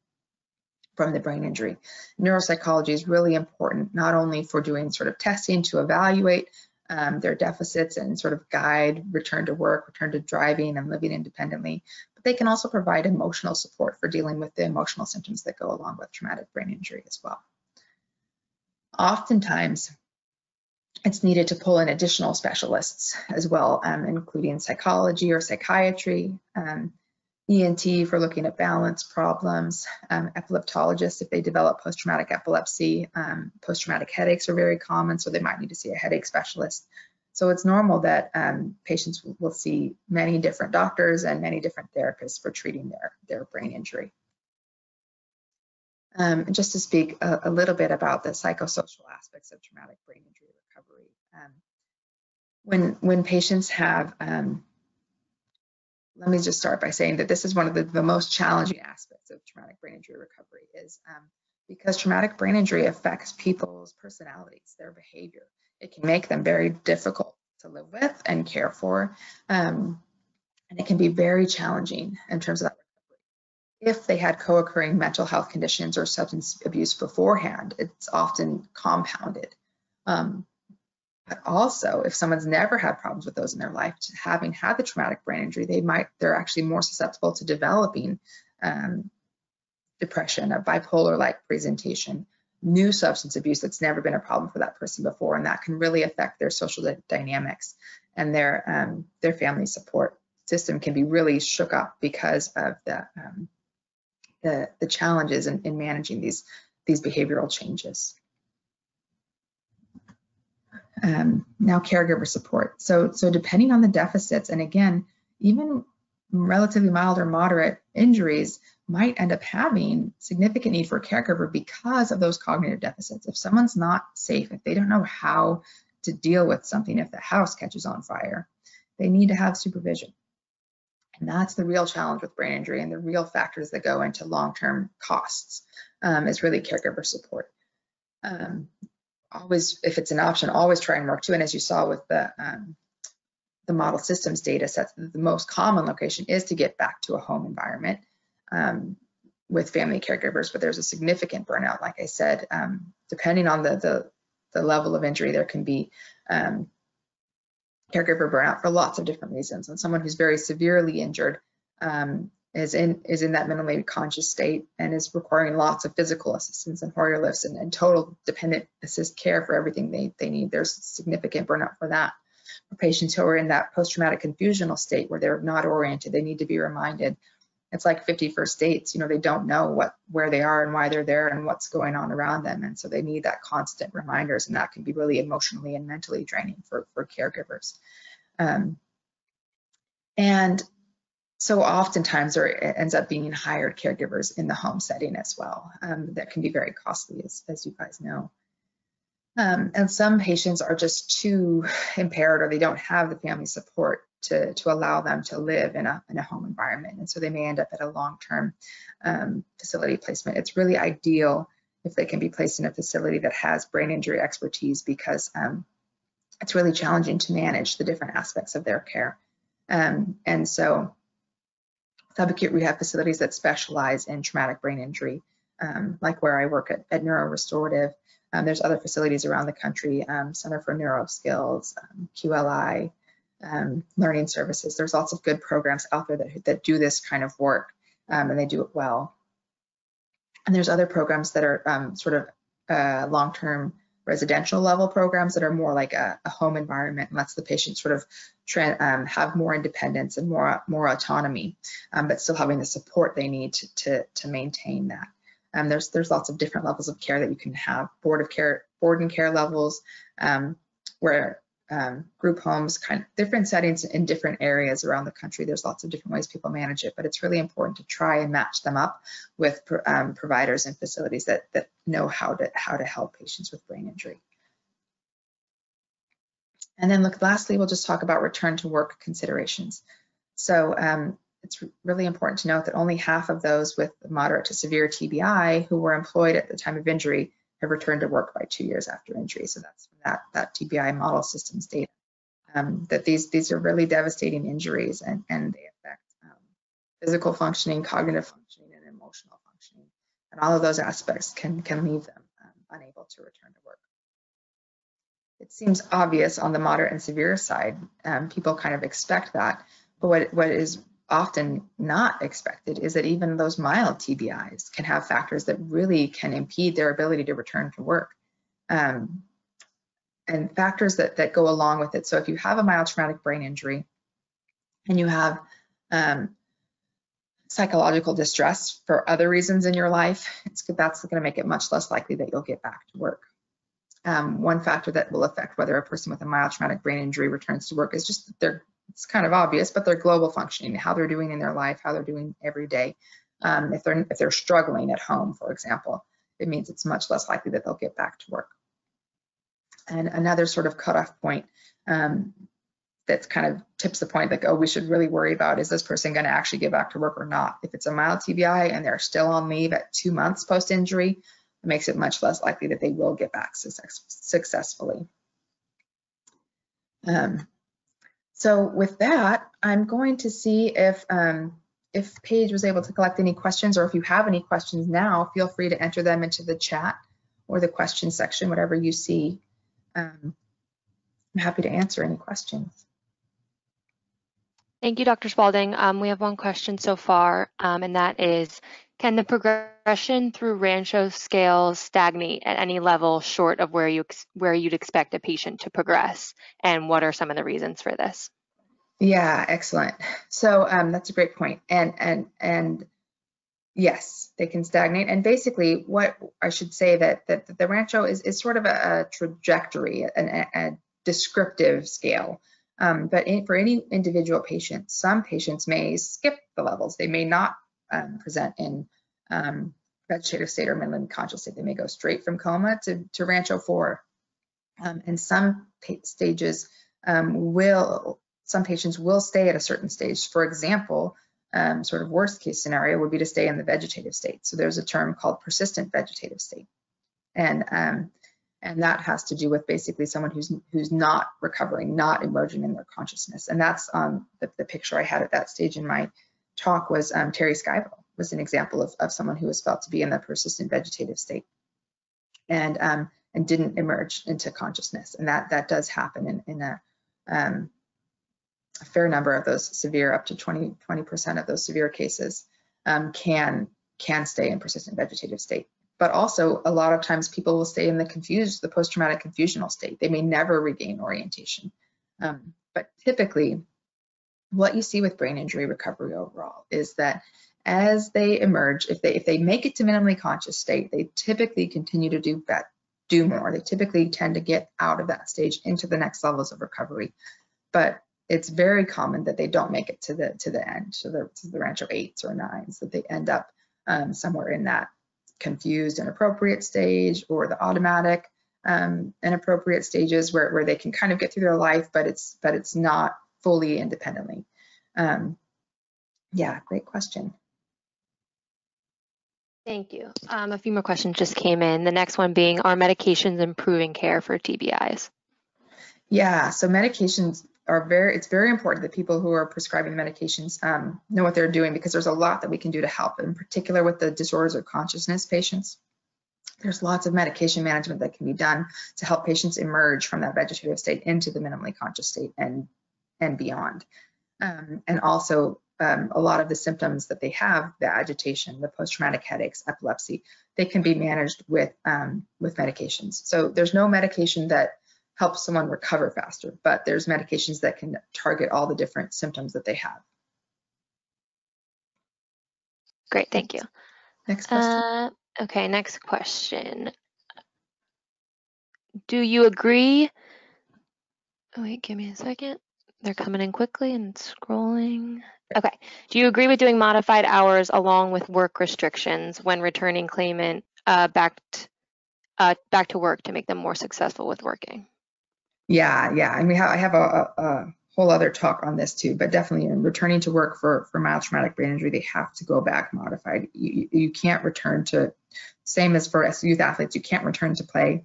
from the brain injury. Neuropsychology is really important, not only for doing sort of testing to evaluate their deficits and sort of guide return to work, return to driving and living independently, but they can also provide emotional support for dealing with the emotional symptoms that go along with traumatic brain injury as well. Oftentimes, it's needed to pull in additional specialists as well, including psychology or psychiatry, ENT for looking at balance problems, epileptologists if they develop post-traumatic epilepsy. Post-traumatic headaches are very common, so they might need to see a headache specialist. So it's normal that patients will see many different doctors and many different therapists for treating their brain injury. Just to speak a little bit about the psychosocial aspects of traumatic brain injury recovery. When patients have let me just start by saying that this is one of the most challenging aspects of traumatic brain injury recovery is because traumatic brain injury affects people's personalities, their behavior. It can make them very difficult to live with and care for, and it can be very challenging in terms of that recovery. If they had co-occurring mental health conditions or substance abuse beforehand, it's often compounded. But also, if someone's never had problems with those in their life, having had the traumatic brain injury, they're actually more susceptible to developing depression, a bipolar-like presentation, new substance abuse that's never been a problem for that person before, and that can really affect their social dynamics, and their family support system can be really shook up because of the challenges in managing these behavioral changes. Now, caregiver support. So depending on the deficits, and again, even relatively mild or moderate injuries might end up having significant need for a caregiver because of those cognitive deficits. If someone's not safe, if they don't know how to deal with something, if the house catches on fire, they need to have supervision. And that's the real challenge with brain injury, and the real factors that go into long-term costs is really caregiver support. Always, if it's an option, always try and work too. And as you saw with the model systems data sets, the most common location is to get back to a home environment with family caregivers, but there's a significant burnout. Like I said, depending on the level of injury, there can be caregiver burnout for lots of different reasons. And someone who's very severely injured is in that minimally conscious state and is requiring lots of physical assistance and Hoyer lifts and total dependent assist care for everything they need. There's significant burnout for that. For patients who are in that post-traumatic confusional state where they're not oriented, they need to be reminded. It's like 50 first dates, they don't know where they are and why they're there and what's going on around them. And so they need that constant reminders, and that can be really emotionally and mentally draining for caregivers. And so oftentimes there ends up being hired caregivers in the home setting as well. That can be very costly, as you guys know. And some patients are just too impaired, or they don't have the family support to allow them to live in a home environment. And so they may end up at a long-term facility placement. It's really ideal if they can be placed in a facility that has brain injury expertise, because it's really challenging to manage the different aspects of their care. And so subacute rehab facilities that specialize in traumatic brain injury, like where I work at Neurorestorative. There's other facilities around the country, Center for Neuro Skills, QLI, Learning Services. There's lots of good programs out there that do this kind of work, and they do it well. And there's other programs that are sort of long-term residential level programs that are more like a home environment, and lets the patient sort of have more independence and more autonomy, but still having the support they need to maintain that. There's lots of different levels of care that you can have, board and care levels, where group homes, kind of different settings in different areas around the country. There's lots of different ways people manage it, but it's really important to try and match them up with providers and facilities that know how to help patients with brain injury. And then lastly, we'll just talk about return to work considerations. So it's really important to note that only half of those with moderate to severe TBI who were employed at the time of injury have returned to work by 2 years after injury. So that's that TBI model systems data. That these are really devastating injuries, and they affect physical functioning, cognitive functioning, and emotional functioning. And all of those aspects can leave them unable to return to work. It seems obvious on the moderate and severe side. People kind of expect that, but what is often not expected is that even those mild TBIs can have factors that really can impede their ability to return to work, and factors that go along with it. So if you have a mild traumatic brain injury and you have psychological distress for other reasons in your life, that's going to make it much less likely that you'll get back to work. One factor that will affect whether a person with a mild traumatic brain injury returns to work is just that it's kind of obvious, but their global functioning, how they're doing in their life, how they're doing every day. If they're struggling at home, for example, it means it's much less likely that they'll get back to work. And another sort of cutoff point that that's kind of tips the point, like, oh, we should really worry about, is this person going to actually get back to work or not? If it's a mild TBI and they're still on leave at 2 months post-injury, it makes it much less likely that they will get back successfully. So with that, I'm going to see if Paige was able to collect any questions, or if you have any questions now, feel free to enter them into the chat or the question section, whatever you see. I'm happy to answer any questions. Thank you, Dr. Spalding. We have one question so far, and that is, can the progression through Rancho scale stagnate at any level short of where you'd expect a patient to progress? And what are some of the reasons for this? Yeah, excellent. So that's a great point. And yes, they can stagnate. And basically, what I should say that the Rancho is sort of a trajectory, a descriptive scale. But for any individual patient, some patients may skip the levels. They may not present in vegetative state or minimally conscious state. They may go straight from coma to Rancho IV. And some patients will stay at a certain stage. For example, sort of worst case scenario would be to stay in the vegetative state. So there's a term called persistent vegetative state. And that has to do with basically someone who's not recovering, not emerging in their consciousness. And that's the picture I had at that stage in my talk was Terry Schiavo was an example of someone who was felt to be in the persistent vegetative state and didn't emerge into consciousness. And that does happen in a fair number of those severe, up to 20% of those severe cases can stay in persistent vegetative state. But also, a lot of times people will stay in the post-traumatic confusional state. They may never regain orientation. But typically, what you see with brain injury recovery overall is that as they emerge, if they make it to minimally conscious state, they typically continue to do more. They typically tend to get out of that stage into the next levels of recovery. But it's very common that they don't make it to the end, to the Rancho VIIIs or IXs, that they end up somewhere in that confused inappropriate stage or the automatic inappropriate stages where they can kind of get through their life, but it's not fully independently. Yeah, great question. Thank you. A few more questions just came in. The next one being, are medications improving care for TBIs? Yeah, so medications it's very important that people who are prescribing medications know what they're doing, because there's a lot that we can do to help, in particular with the disorders of consciousness patients. There's lots of medication management that can be done to help patients emerge from that vegetative state into the minimally conscious state and beyond. And also a lot of the symptoms that they have, the agitation, the post-traumatic headaches, epilepsy, they can be managed with medications. So there's no medication that helps someone recover faster, but there's medications that can target all the different symptoms that they have. Great, thank you. Next question. Okay, next question. Do you agree? Oh, wait, give me a second. They're coming in quickly and scrolling. Okay. Do you agree with doing modified hours along with work restrictions when returning claimant back to work to make them more successful with working? Yeah, and I have a whole other talk on this too, but definitely in returning to work for mild traumatic brain injury, they have to go back modified. You can't return to, same as for youth athletes, you can't return to play.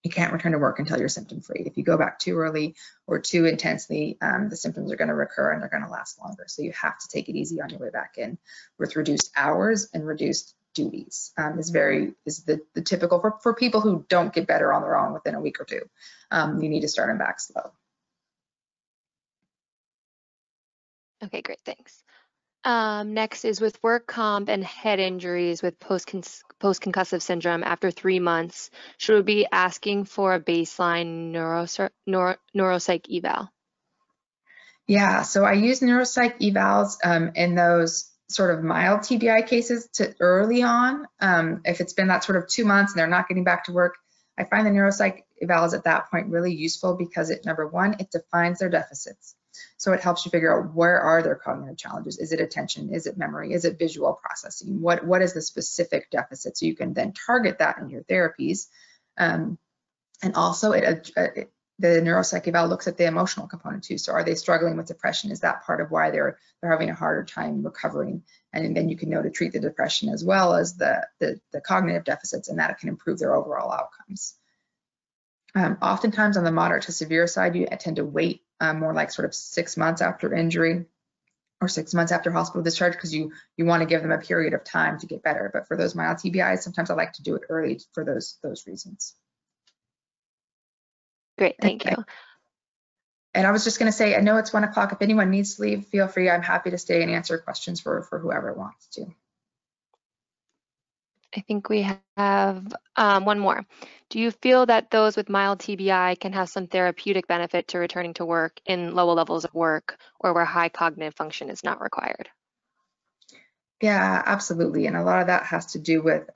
You can't return to work until you're symptom free. If you go back too early or too intensely, the symptoms are going to recur and they're going to last longer. So you have to take it easy on your way back in with reduced hours and reduced duties. Is the typical for people who don't get better on their own within a week or two. You need to start them back slow. Okay, great, thanks. Next is with work comp and head injuries with post-concussive syndrome after 3 months, should we be asking for a baseline neuropsych eval? Yeah, so I use neuropsych evals in those sort of mild TBI cases to early on. If it's been that sort of 2 months and they're not getting back to work, I find the neuropsych evals at that point really useful because number one, it defines their deficits. So it helps you figure out where are their cognitive challenges. Is it attention? Is it memory? Is it visual processing? What is the specific deficit? So you can then target that in your therapies. And also it the neuropsych eval looks at the emotional component too. So are they struggling with depression? Is that part of why they're having a harder time recovering? And then you can know to treat the depression as well as the cognitive deficits, and that can improve their overall outcomes. Oftentimes on the moderate to severe side, you tend to wait more like sort of 6 months after injury or 6 months after hospital discharge, because you want to give them a period of time to get better. But for those mild TBIs, sometimes I like to do it early for those reasons. Great, thank you. And I was just going to say, I know it's 1 o'clock. If anyone needs to leave, feel free. I'm happy to stay and answer questions for whoever wants to. I think we have one more. Do you feel that those with mild TBI can have some therapeutic benefit to returning to work in lower levels of work or where high cognitive function is not required? Yeah, absolutely. And a lot of that has to do with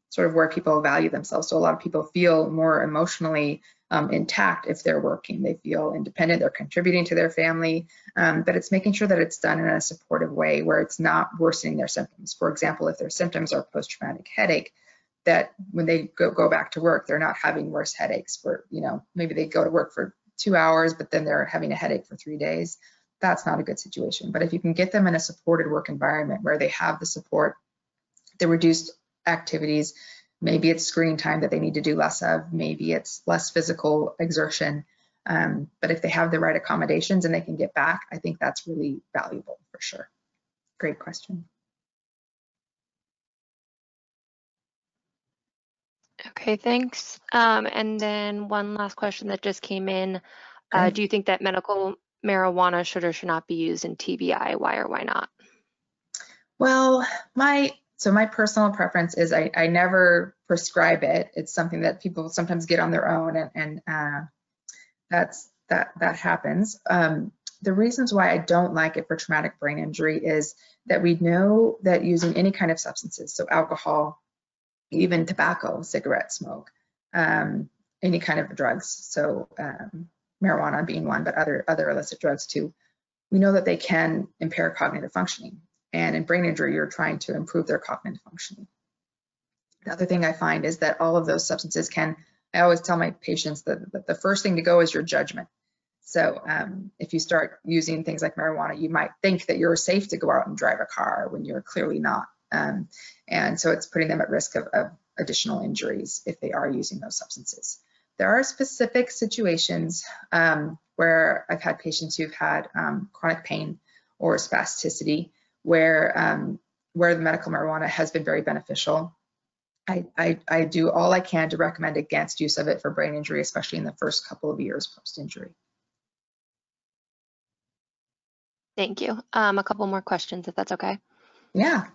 sort of where people value themselves. So a lot of people feel more emotionally intact if they're working. They feel independent, they're contributing to their family, but it's making sure that it's done in a supportive way where it's not worsening their symptoms. For example, if their symptoms are post-traumatic headache, that when they go back to work, they're not having worse headaches for, maybe they go to work for 2 hours, but then they're having a headache for 3 days. That's not a good situation. But if you can get them in a supported work environment where they have the support, the reduced activities, maybe it's screen time that they need to do less of, maybe it's less physical exertion, but if they have the right accommodations and they can get back, I think that's really valuable for sure. Great question. Okay, thanks. And then one last question that just came in. Do you think that medical marijuana should or should not be used in TBI? Why or why not? Well, my personal preference is I never prescribe it. It's something that people sometimes get on their own, and that happens. The reasons why I don't like it for traumatic brain injury is that we know that using any kind of substances, so alcohol, even tobacco, cigarette smoke, any kind of drugs, so marijuana being one, but other illicit drugs too, we know that they can impair cognitive functioning. And in brain injury, you're trying to improve their cognitive functioning. The other thing I find is that all of those substances I always tell my patients that the first thing to go is your judgment. So if you start using things like marijuana, you might think that you're safe to go out and drive a car when you're clearly not. And so it's putting them at risk of additional injuries if they are using those substances. There are specific situations where I've had patients who've had chronic pain or spasticity where the medical marijuana has been very beneficial. I do all I can to recommend against use of it for brain injury, especially in the first couple of years post-injury. Thank you. A couple more questions, if that's okay. Yeah.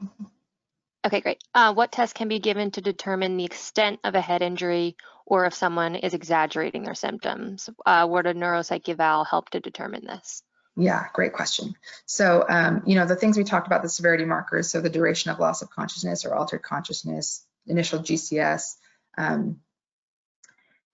Okay, great. What tests can be given to determine the extent of a head injury or if someone is exaggerating their symptoms? Would a neuropsych eval help to determine this? Yeah, great question. So, the things we talked about, the severity markers, so the duration of loss of consciousness or altered consciousness, initial GCS,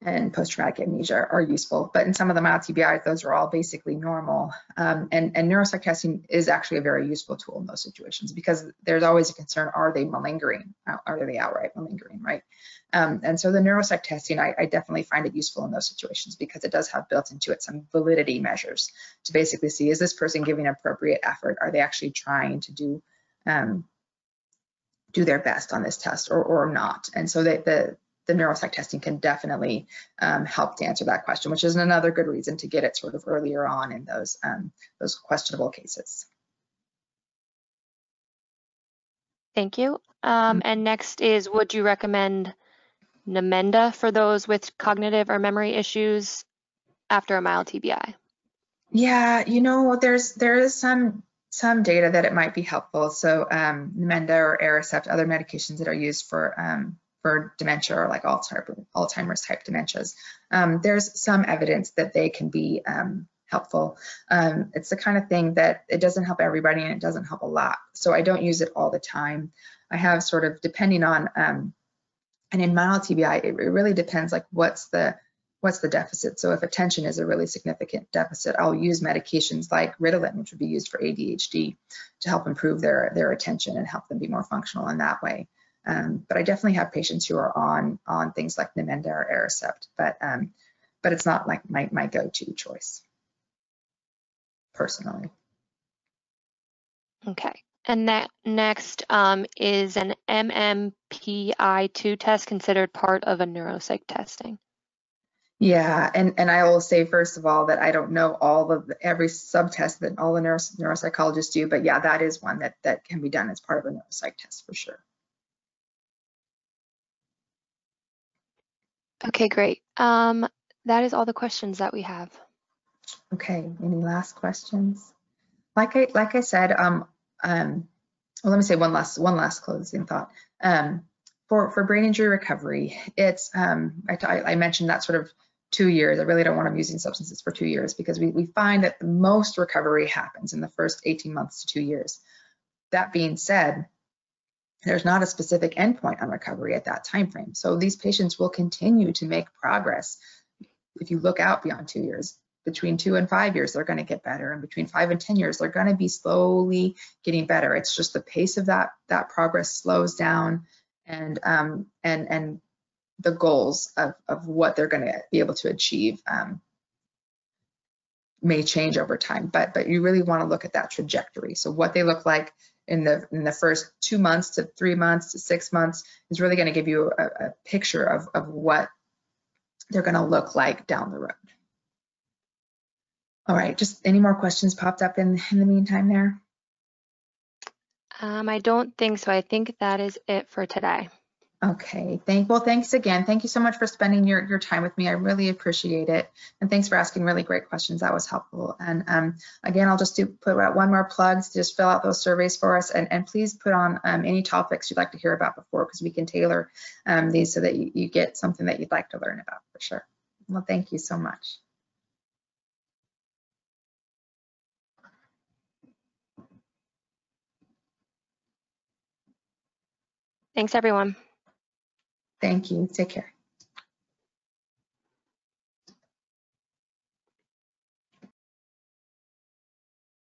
and post-traumatic amnesia are useful. But in some of the mild TBIs, those are all basically normal. And neuropsych testing is actually a very useful tool in those situations because there's always a concern, are they malingering? Are they outright malingering, right? And so the neuropsych testing, I definitely find it useful in those situations because it does have built into it some validity measures to basically see, is this person giving appropriate effort? Are they actually trying to do their best on this test or not? And so the neuropsych testing can definitely help to answer that question, which is another good reason to get it sort of earlier on in those questionable cases. Thank you. And next is, would you recommend Namenda for those with cognitive or memory issues after a mild TBI? Yeah, there is some data that it might be helpful. So Namenda or Aricept, other medications that are used for dementia or like Alzheimer's type dementias. There's some evidence that they can be helpful. It's the kind of thing that it doesn't help everybody and it doesn't help a lot. So I don't use it all the time. I have sort of, depending on, and in mild TBI, it really depends like what's the deficit. So if attention is a really significant deficit, I'll use medications like Ritalin, which would be used for ADHD, to help improve their attention and help them be more functional in that way. But I definitely have patients who are on things like Namenda or Aricept. But but it's not like my go-to choice, personally. Okay. And that next is an MMPI-2 test considered part of a neuropsych testing? Yeah, and I will say first of all that I don't know all of every subtest that all the neuropsychologists do, but yeah, that is one that can be done as part of a neuropsych test for sure. Okay, great. That is all the questions that we have. Okay, any last questions? Like I said, well, let me say one last closing thought. For brain injury recovery, it's I mentioned that sort of 2 years. I really don't want them using substances for 2 years because we find that the most recovery happens in the first 18 months to 2 years. That being said, there's not a specific endpoint on recovery at that time frame. So these patients will continue to make progress. If you look out beyond 2 years, between 2 and 5 years, they're going to get better. And between 5 and 10 years, they're going to be slowly getting better. It's just the pace of that progress slows down, and the goals of what they're going to be able to achieve may change over time. But you really want to look at that trajectory. So what they look like in the first 2 months to 3 months to 6 months is really going to give you a picture of what they're going to look like down the road. All right, just any more questions popped up in the meantime there? I don't think so. I think that is it for today. Okay, thanks again. Thank you so much for spending your time with me. I really appreciate it. And thanks for asking really great questions. That was helpful. And again, I'll just put out one more plug to just fill out those surveys for us. And please put on any topics you'd like to hear about before, because we can tailor these so that you get something that you'd like to learn about for sure. Well, thank you so much. Thanks, everyone. Thank you. Take care.